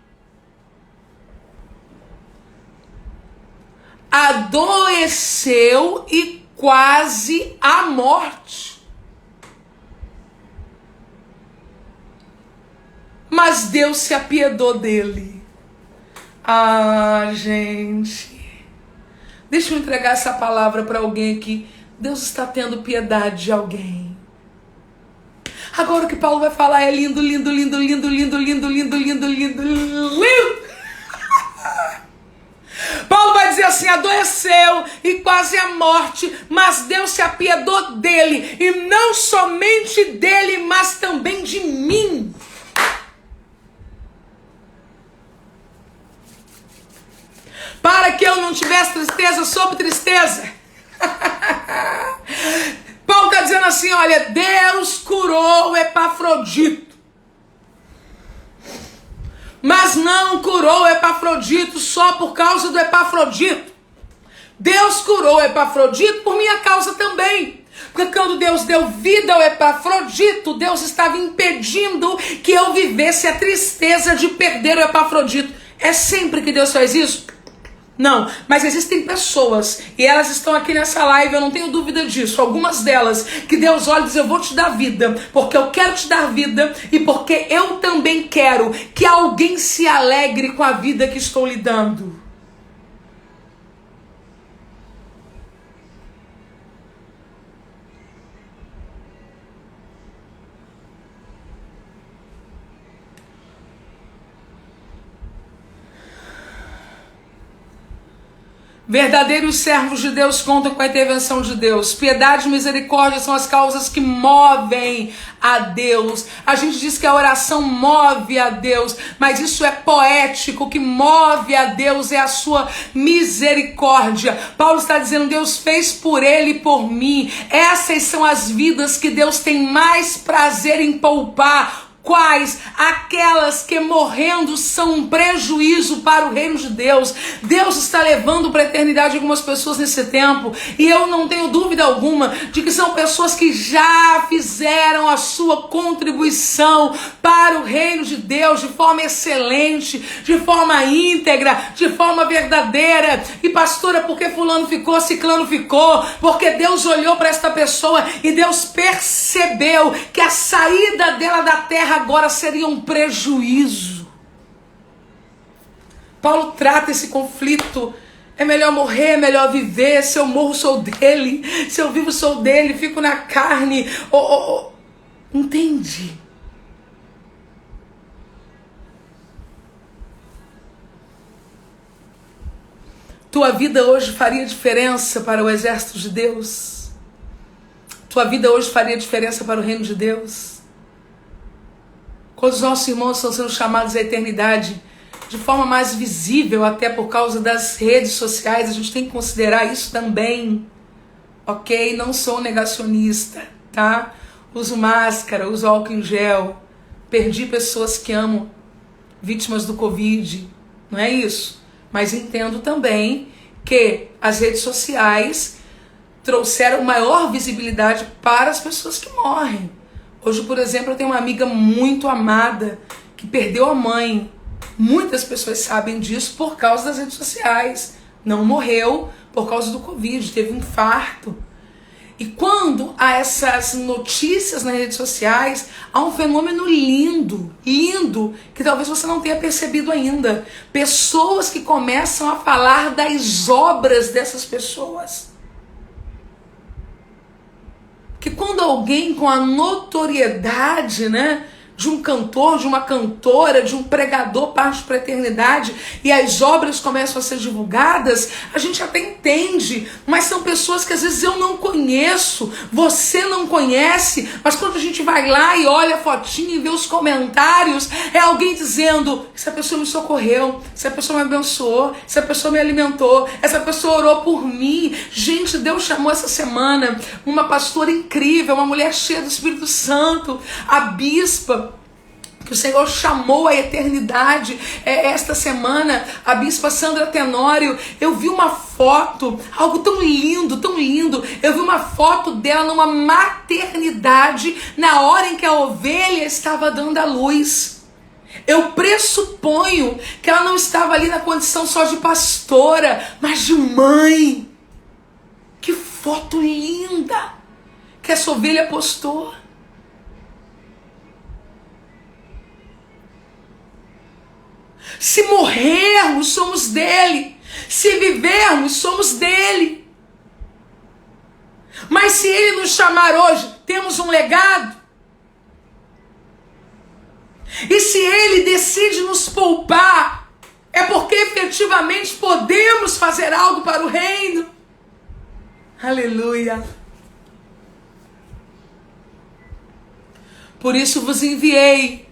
Adoeceu e quase a morte. Mas Deus se apiedou dele. Ah, gente. Deixa eu entregar essa palavra para alguém aqui. Deus está tendo piedade de alguém. Agora o que Paulo vai falar é lindo, lindo, lindo, lindo, lindo, lindo, lindo, lindo, lindo, lindo. Paulo vai dizer assim: adoeceu e quase a morte, mas Deus se apiedou dele, e não somente dele, mas também de mim. Para que eu não tivesse tristeza sobre tristeza. Paulo está dizendo assim: olha, Deus curou Epafrodito. Mas não curou Epafrodito só por causa do Epafrodito. Deus curou Epafrodito por minha causa também. Porque quando Deus deu vida ao Epafrodito, Deus estava impedindo que eu vivesse a tristeza de perder o Epafrodito. É sempre que Deus faz isso? Não, mas existem pessoas, e elas estão aqui nessa live, eu não tenho dúvida disso, algumas delas, que Deus olha e diz: eu vou te dar vida, porque eu quero te dar vida, e porque eu também quero que alguém se alegre com a vida que estou lhe dando. Verdadeiros servos de Deus contam com a intervenção de Deus. Piedade e misericórdia são as causas que movem a Deus. A gente diz que a oração move a Deus, mas isso é poético. O que move a Deus é a sua misericórdia. Paulo está dizendo: Deus fez por ele e por mim. Essas são as vidas que Deus tem mais prazer em poupar. Quais? Aquelas que morrendo são um prejuízo para o reino de Deus. Deus está levando para a eternidade algumas pessoas nesse tempo, e eu não tenho dúvida alguma de que são pessoas que já fizeram a sua contribuição para o reino de Deus de forma excelente, de forma íntegra, de forma verdadeira. E pastora, por que fulano ficou, ciclano ficou? Porque Deus olhou para esta pessoa e Deus percebeu que a saída dela da terra agora seria um prejuízo. Paulo trata esse conflito. É melhor morrer, é melhor viver. Se eu morro, sou dele. Se eu vivo, sou dele. Fico na carne. Entende? Tua vida hoje faria diferença para o exército de Deus? Tua vida hoje faria diferença para o reino de Deus? Quando os nossos irmãos estão sendo chamados à eternidade de forma mais visível, até por causa das redes sociais, a gente tem que considerar isso também, ok? Não sou negacionista, tá? Uso máscara, uso álcool em gel, perdi pessoas que amo, vítimas do Covid, não é isso? Mas entendo também que as redes sociais trouxeram maior visibilidade para as pessoas que morrem. Hoje, por exemplo, eu tenho uma amiga muito amada que perdeu a mãe. Muitas pessoas sabem disso por causa das redes sociais. Não morreu por causa do Covid, teve um infarto. E quando há essas notícias nas redes sociais, há um fenômeno lindo, lindo, que talvez você não tenha percebido ainda. Pessoas que começam a falar das obras dessas pessoas. Que quando alguém com a notoriedade, né, de um cantor, de uma cantora, de um pregador parte para a eternidade e as obras começam a ser divulgadas, a gente até entende, mas são pessoas que às vezes eu não conheço, você não conhece, mas quando a gente vai lá e olha a fotinha e vê os comentários, é alguém dizendo: essa pessoa me socorreu, essa pessoa me abençoou, essa pessoa me alimentou, essa pessoa orou por mim. Gente, Deus chamou essa semana uma pastora incrível, uma mulher cheia do Espírito Santo, a bispa, que o Senhor chamou à eternidade. Esta semana, a bispa Sandra Tenório, eu vi uma foto, algo tão lindo, tão lindo. Eu vi uma foto dela numa maternidade, na hora em que a ovelha estava dando à luz. Eu pressuponho que ela não estava ali na condição só de pastora, mas de mãe. Que foto linda que essa ovelha postou. Se morrermos, somos dele. Se vivermos, somos dele. Mas se ele nos chamar hoje, temos um legado. E se ele decide nos poupar, é porque efetivamente podemos fazer algo para o reino. Aleluia. Por isso vos enviei.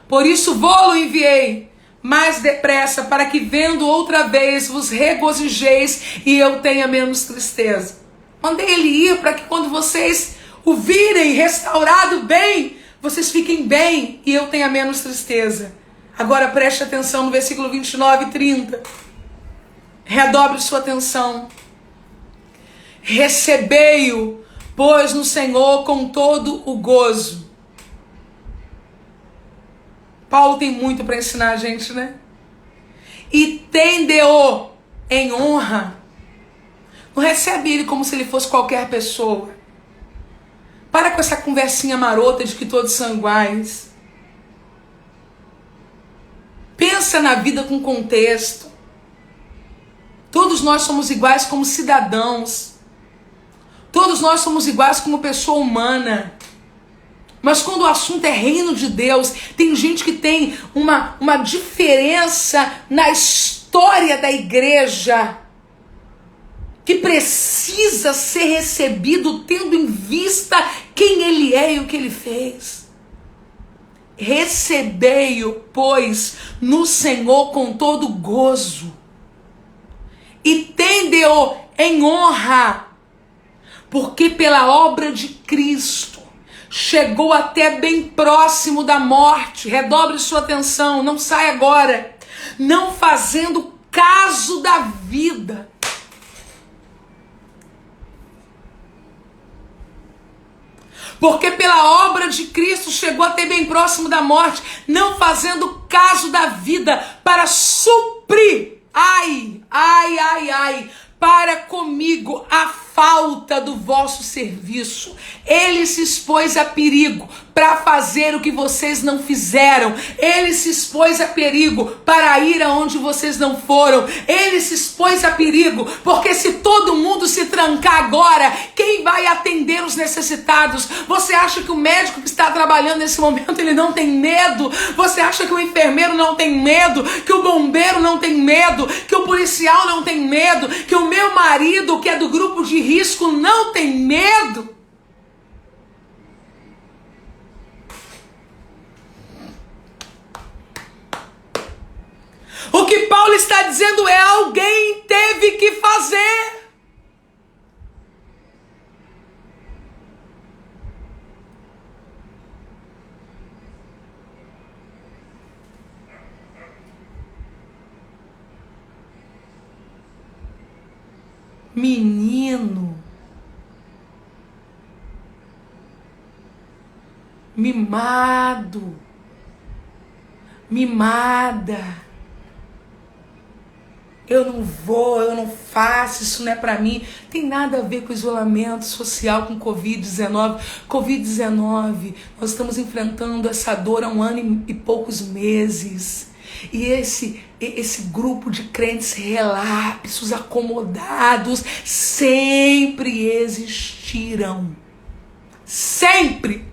Por isso vou-lo enviei mais depressa, para que vendo outra vez vos regozijeis e eu tenha menos tristeza. Mandei ele ir para que quando vocês o virem restaurado bem, vocês fiquem bem e eu tenha menos tristeza. Agora preste atenção no versículo 29 e 30. Redobre sua atenção. Recebei-o, pois, no Senhor com todo o gozo. Paulo tem muito para ensinar a gente, né? E tende-o em honra. Não recebe ele como se ele fosse qualquer pessoa. Para com essa conversinha marota de que todos são iguais. Pensa na vida com contexto. Todos nós somos iguais como cidadãos. Todos nós somos iguais como pessoa humana. Mas quando o assunto é reino de Deus, tem gente que tem uma diferença na história da igreja, que precisa ser recebido tendo em vista quem ele é e o que ele fez. Recebei-o, pois, no Senhor com todo gozo, e tende-o em honra, porque pela obra de Cristo chegou até bem próximo da morte. Redobre sua atenção, não sai agora. Não fazendo caso da vida. Porque pela obra de Cristo chegou até bem próximo da morte, não fazendo caso da vida, para suprir, para comigo a falta do vosso serviço. Ele se expôs a perigo para fazer o que vocês não fizeram. Ele se expôs a perigo para ir aonde vocês não foram. Ele se expôs a perigo porque se todo mundo se trancar agora, quem vai atender os necessitados? Você acha que o médico que está trabalhando nesse momento, ele não tem medo? Você acha que o enfermeiro não tem medo? Que o bombeiro não tem medo? Que o policial não tem medo? Que o meu marido, que é do grupo de risco, não tem medo? O que Paulo está dizendo é: alguém teve que fazer. Menino, mimado, mimada, eu não vou, eu não faço, isso não é pra mim. Tem nada a ver com isolamento social, com Covid-19. Covid-19, nós estamos enfrentando essa dor há 1 ano e poucos meses. E esse grupo de crentes relapsos, acomodados, sempre existiram. Sempre.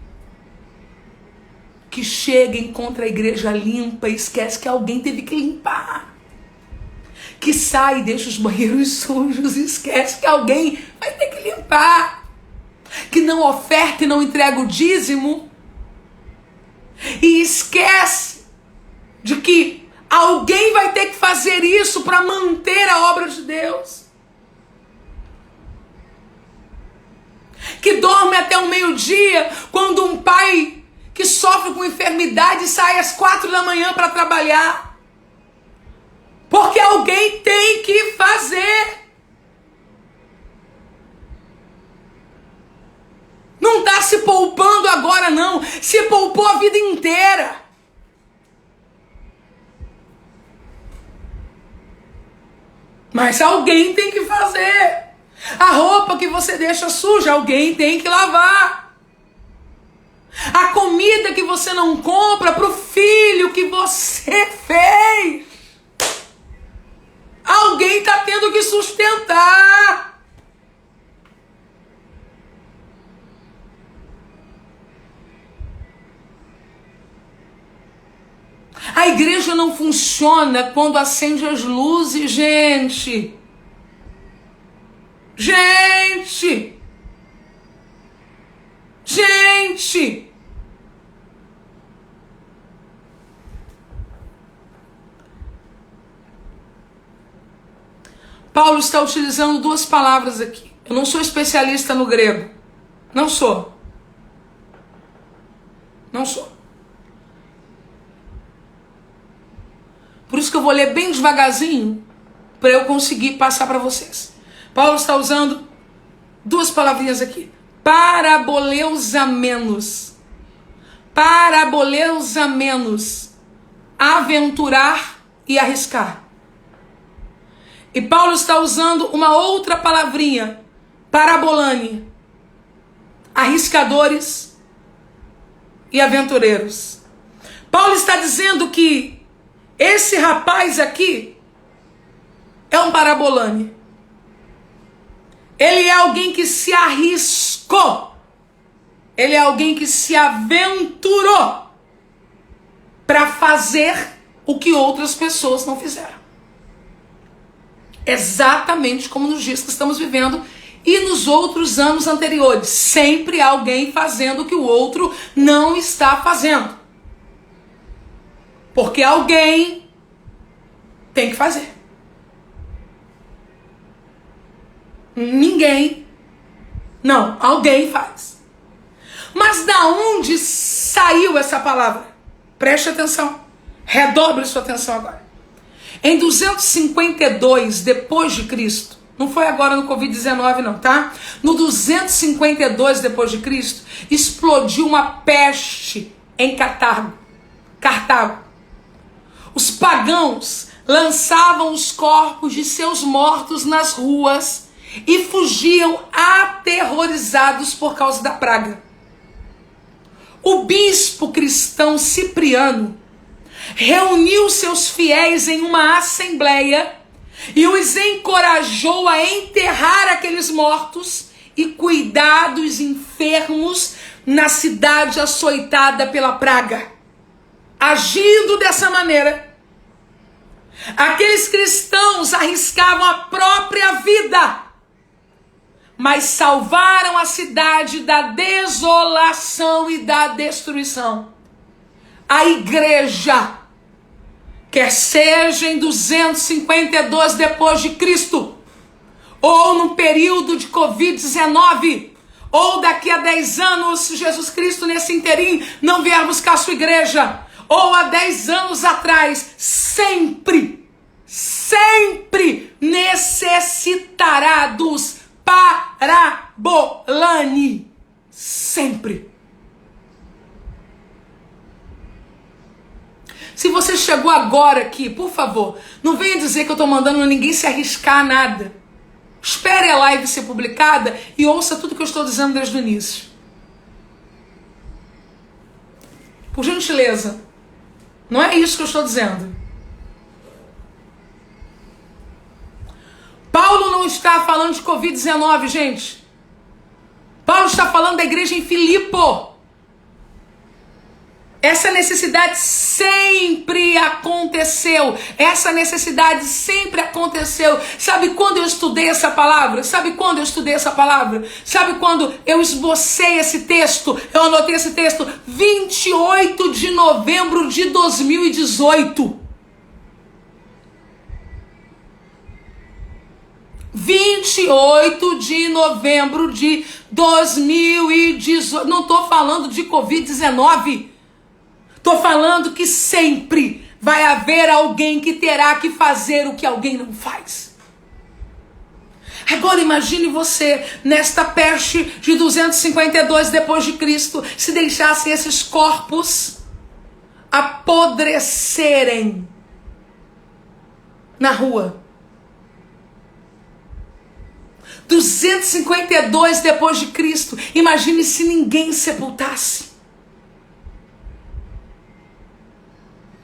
Que chega, encontra a igreja limpa e esquece que alguém teve que limpar. Que sai e deixa os banheiros sujos e esquece que alguém vai ter que limpar. Que não oferta e não entrega o dízimo e esquece de que alguém vai ter que fazer isso para manter a obra de Deus. Que dorme até o meio-dia quando um pai que sofre com enfermidade sai às 4 da manhã para trabalhar. Porque alguém tem que fazer. Não está se poupando agora não. Se poupou a vida inteira. Mas alguém tem que fazer. A roupa que você deixa suja, alguém tem que lavar. A comida que você não compra para o filho que você fez, alguém está tendo que sustentar. A igreja não funciona quando acende as luzes, gente. Gente! Paulo está utilizando 2 palavras aqui. Eu não sou especialista no grego. Não sou. Por isso que eu vou ler bem devagarzinho para eu conseguir passar para vocês. Paulo está usando 2 palavrinhas aqui. Paraboleusamenos. Aventurar e arriscar. E Paulo está usando uma outra palavrinha. Parabolane. Arriscadores e aventureiros. Paulo está dizendo que esse rapaz aqui é um parabolane. Ele é alguém que se arriscou. Ele é alguém que se aventurou para fazer o que outras pessoas não fizeram. Exatamente como nos dias que estamos vivendo e nos outros anos anteriores. Sempre há alguém fazendo o que o outro não está fazendo. Porque alguém tem que fazer. Ninguém. Não, alguém faz. Mas da onde saiu essa palavra? Preste atenção. Redobre sua atenção agora. Em 252 depois de Cristo, não foi agora no Covid-19 não, tá? No 252 depois de Cristo, explodiu uma peste em Cartago. Os pagãos lançavam os corpos de seus mortos nas ruas e fugiam aterrorizados por causa da praga. O bispo cristão Cipriano reuniu seus fiéis em uma assembleia e os encorajou a enterrar aqueles mortos e cuidar dos enfermos na cidade açoitada pela praga. Agindo dessa maneira, aqueles cristãos arriscavam a própria vida, mas salvaram a cidade da desolação e da destruição. A igreja, quer seja em 252 depois de Cristo, ou no período de Covid-19, ou daqui a 10 anos, se Jesus Cristo nesse interim não vier buscar a sua igreja, ou há 10 anos atrás, sempre necessitará dos parabolani. Se você chegou agora aqui, por favor, não venha dizer que eu estou mandando ninguém se arriscar a nada. Espere a live ser publicada e ouça tudo que eu estou dizendo desde o início. Por gentileza, não é isso que eu estou dizendo. Paulo não está falando de Covid-19, gente. Paulo está falando da igreja em Filipo. Essa necessidade sempre aconteceu. Essa necessidade sempre aconteceu. Sabe quando eu estudei essa palavra? Sabe quando eu estudei essa palavra? Sabe quando eu esbocei esse texto? Eu anotei esse texto 28 de novembro de 2018. 28 de novembro de 2018. Não estou falando de Covid-19. Estou falando que sempre vai haver alguém que terá que fazer o que alguém não faz. Agora imagine você, nesta peste de 252 depois de Cristo, se deixassem esses corpos apodrecerem na rua. 252 depois de Cristo, imagine se ninguém sepultasse.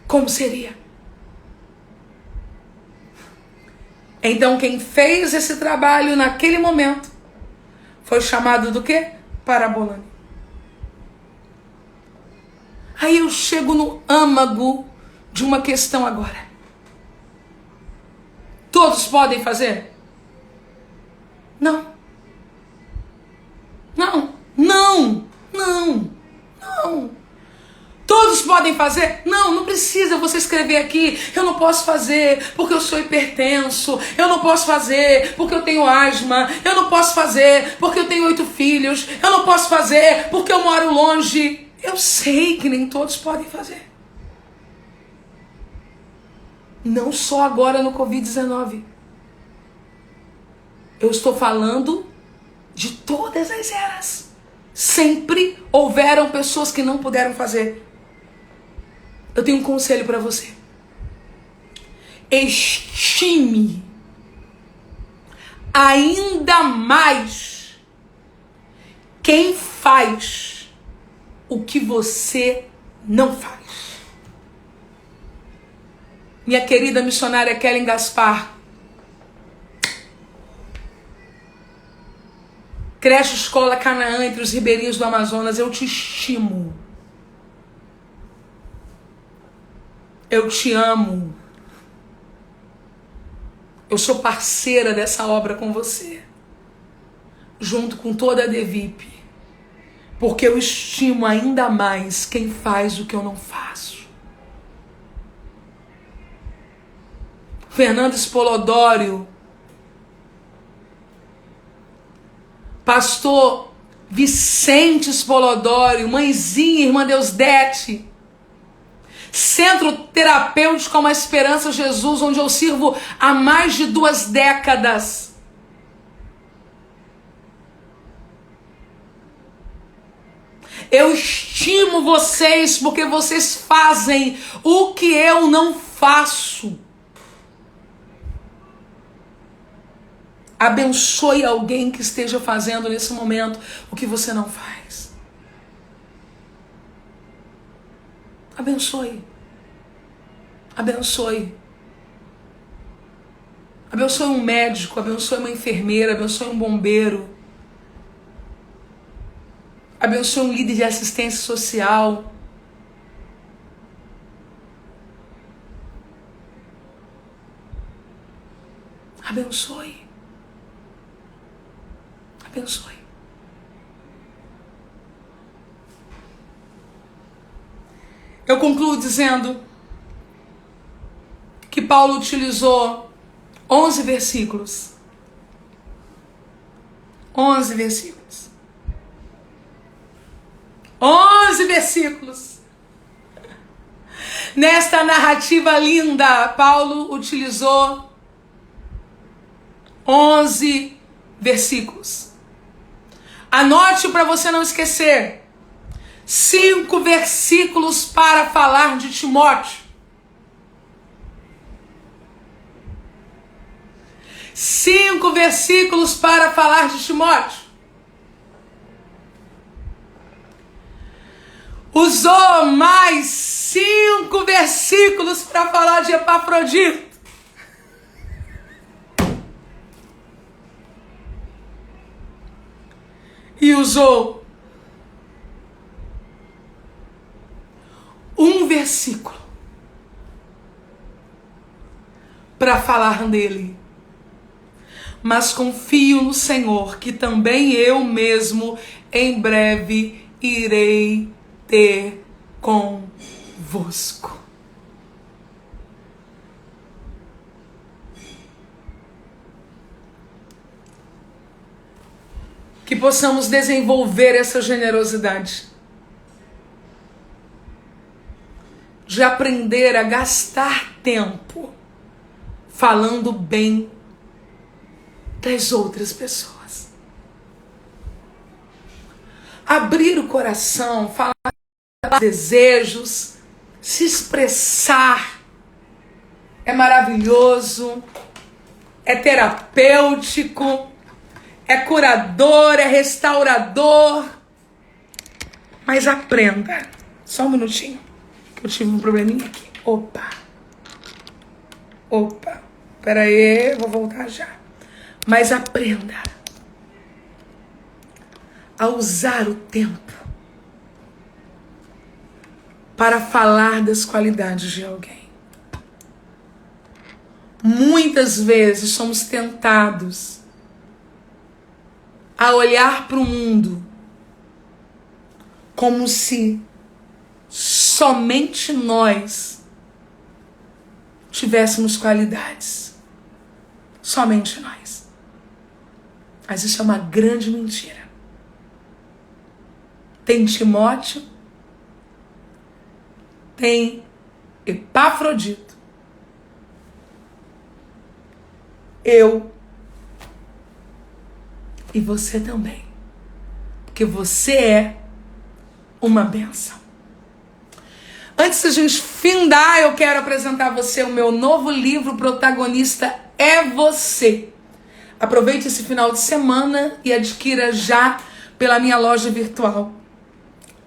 Como seria? Então quem fez esse trabalho naquele momento foi chamado do quê? Parabolani. Aí eu chego no âmago de uma questão agora. Todos podem fazer? Não. Não. Não. Não. Não. Todos podem fazer? Não, não precisa você escrever aqui. Eu não posso fazer porque eu sou hipertenso. Eu não posso fazer porque eu tenho asma. Eu não posso fazer porque eu tenho 8 filhos. Eu não posso fazer porque eu moro longe. Eu sei que nem todos podem fazer. Não só agora no Covid-19. Eu estou falando de todas as eras. Sempre houveram pessoas que não puderam fazer. Eu tenho um conselho para você. Estime ainda mais quem faz o que você não faz. Minha querida missionária Kellen Gaspar, Creche Escola Canaã entre os ribeirinhos do Amazonas, eu te estimo. Eu te amo. Eu sou parceira dessa obra com você. Junto com toda a DEVIP. Porque eu estimo ainda mais quem faz o que eu não faço. Fernando Spolodório. Pastor Vicente Spolodório. Mãezinha, irmã Deusdete. Centro Terapêutico Uma Esperança Jesus, onde eu sirvo há mais de 2 décadas. Eu estimo vocês porque vocês fazem o que eu não faço. Abençoe alguém que esteja fazendo nesse momento o que você não faz. Abençoe. Abençoe. Abençoe um médico, abençoe uma enfermeira, abençoe um bombeiro. Abençoe um líder de assistência social. Abençoe. Abençoe. Eu concluo dizendo que Paulo utilizou 11 versículos. 11 versículos. 11 versículos. Nesta narrativa linda, Paulo utilizou 11 versículos. Anote para você não esquecer. 5 versículos para falar de Timóteo. 5 versículos para falar de Timóteo. Usou mais 5 versículos para falar de Epafrodito. E usou um versículo para falar dele. Mas confio no Senhor, que também eu mesmo em breve irei ter convosco. Que possamos desenvolver essa generosidade de aprender a gastar tempo falando bem das outras pessoas. Abrir o coração, falar dos desejos, se expressar é maravilhoso, é terapêutico, é curador, é restaurador. Mas aprenda. Só um minutinho, que eu tive um probleminha aqui. Opa. Pera aí, vou voltar já. Mas aprenda a usar o tempo para falar das qualidades de alguém. Muitas vezes somos tentados a olhar para o mundo como se somente nós tivéssemos qualidades. Somente nós. Mas isso é uma grande mentira. Tem Timóteo, tem Epafrodito, eu e você também. Porque você é uma bênção. Antes da gente findar, eu quero apresentar a você o meu novo livro, O Protagonista é Você. Aproveite esse final de semana e adquira já pela minha loja virtual.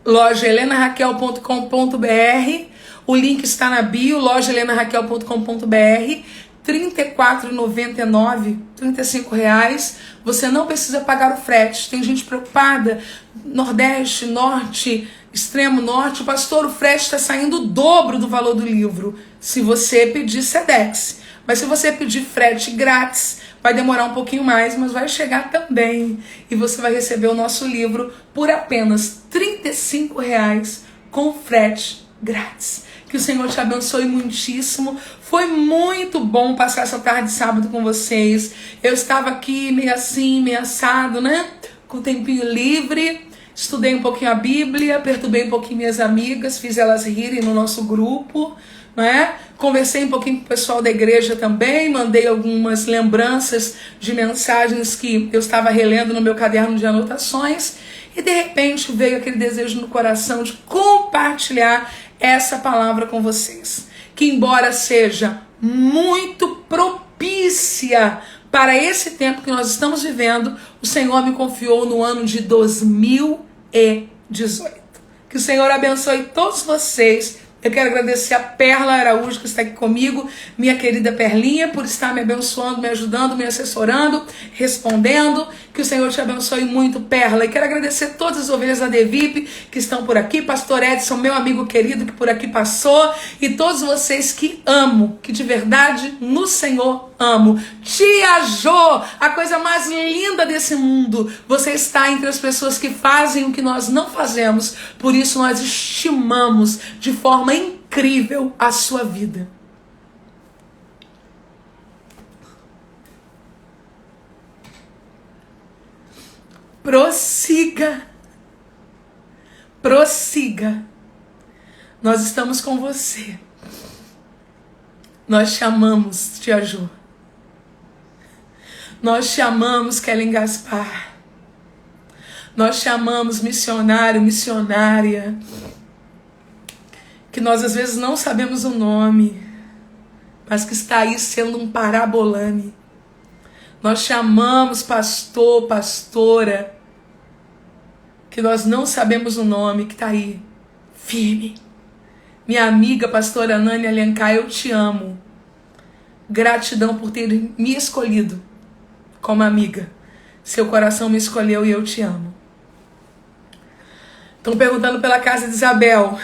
Loja helenaraquel.com.br. O link está na bio, loja helenaraquel.com.br. R$ 34,99, R$35. Você não precisa pagar o frete. Tem gente preocupada, Nordeste, Norte, Extremo Norte. Pastor, o frete está saindo o dobro do valor do livro se você pedir Sedex. Mas se você pedir frete grátis, vai demorar um pouquinho mais, mas vai chegar também. E você vai receber o nosso livro por apenas R$35 com frete grátis. Que o Senhor te abençoe muitíssimo. Foi muito bom passar essa tarde de sábado com vocês. Eu estava aqui meio assim, meio assado, né? Com o tempinho livre. Estudei um pouquinho a Bíblia, perturbei um pouquinho minhas amigas, fiz elas rirem no nosso grupo, não é? Conversei um pouquinho com o pessoal da igreja também, mandei algumas lembranças de mensagens que eu estava relendo no meu caderno de anotações e de repente veio aquele desejo no coração de compartilhar essa palavra com vocês, que embora seja muito propícia para esse tempo que nós estamos vivendo, o Senhor me confiou no ano de 2018. Que o Senhor abençoe todos vocês. Eu quero agradecer a Perla Araújo que está aqui comigo, minha querida Perlinha, por estar me abençoando, me ajudando, me assessorando, respondendo. Que o Senhor te abençoe muito, Perla. E quero agradecer todas as ovelhas da Devip que estão por aqui, Pastor Edson, meu amigo querido que por aqui passou, e todos vocês que amo, que de verdade no Senhor amo. Tia Jô, a coisa mais linda desse mundo. Você está entre as pessoas que fazem o que nós não fazemos. Por isso nós estimamos de forma incrível a sua vida. Prossiga. Prossiga. Nós estamos com você. Nós te amamos, Tia Jô. Nós te amamos, Kellen Gaspar. Nós te amamos, missionário, missionária. Que nós às vezes não sabemos o nome, mas que está aí sendo um parabolame. Nós te amamos, pastor, pastora, que nós não sabemos o nome, que está aí, firme. Minha amiga, pastora Nani Alencar, eu te amo. Gratidão por ter me escolhido como amiga. Seu coração me escolheu e eu te amo. Estão perguntando pela casa de Isabel.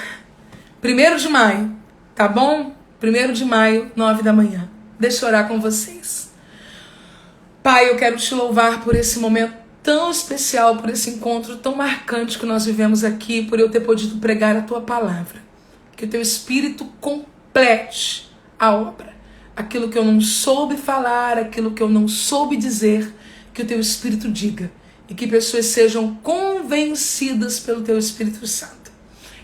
1º de maio, tá bom? 1º de maio, 9 da manhã. Deixa eu orar com vocês. Pai, eu quero te louvar por esse momento tão especial, por esse encontro tão marcante que nós vivemos aqui, por eu ter podido pregar a tua palavra. Que o teu Espírito complete a obra. Aquilo que eu não soube falar, aquilo que eu não soube dizer, que o teu Espírito diga. E que pessoas sejam convencidas pelo teu Espírito Santo.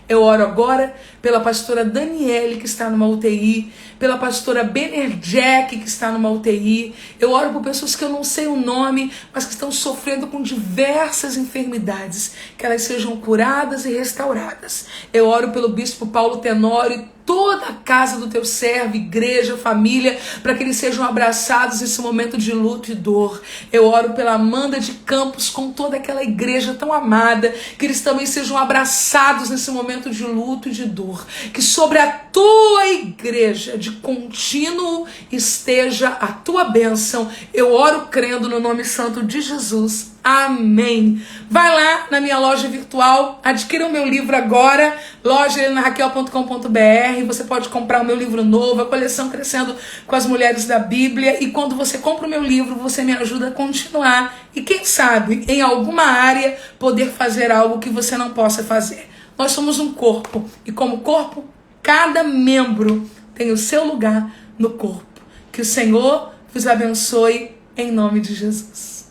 Eu oro agora pela pastora Daniele, que está numa UTI, pela pastora Benerjack, que está numa UTI. Eu oro por pessoas que eu não sei o nome, mas que estão sofrendo com diversas enfermidades, que elas sejam curadas e restauradas. Eu oro pelo bispo Paulo Tenório e toda a casa do teu servo, igreja, família, para que eles sejam abraçados nesse momento de luto e dor. Eu oro pela Amanda de Campos, com toda aquela igreja tão amada, que eles também sejam abraçados nesse momento de luto e de dor. Que sobre a tua igreja, de contínuo, esteja a tua bênção. Eu oro crendo no nome santo de Jesus. Amém. Vai lá na minha loja virtual, adquira o meu livro agora, loja.raquel.com.br. Você pode comprar o meu livro novo, a coleção Crescendo com as Mulheres da Bíblia. E quando você compra o meu livro, você me ajuda a continuar. E quem sabe, em alguma área, poder fazer algo que você não possa fazer. Nós somos um corpo. E como corpo, cada membro tem o seu lugar no corpo. Que o Senhor vos abençoe em nome de Jesus.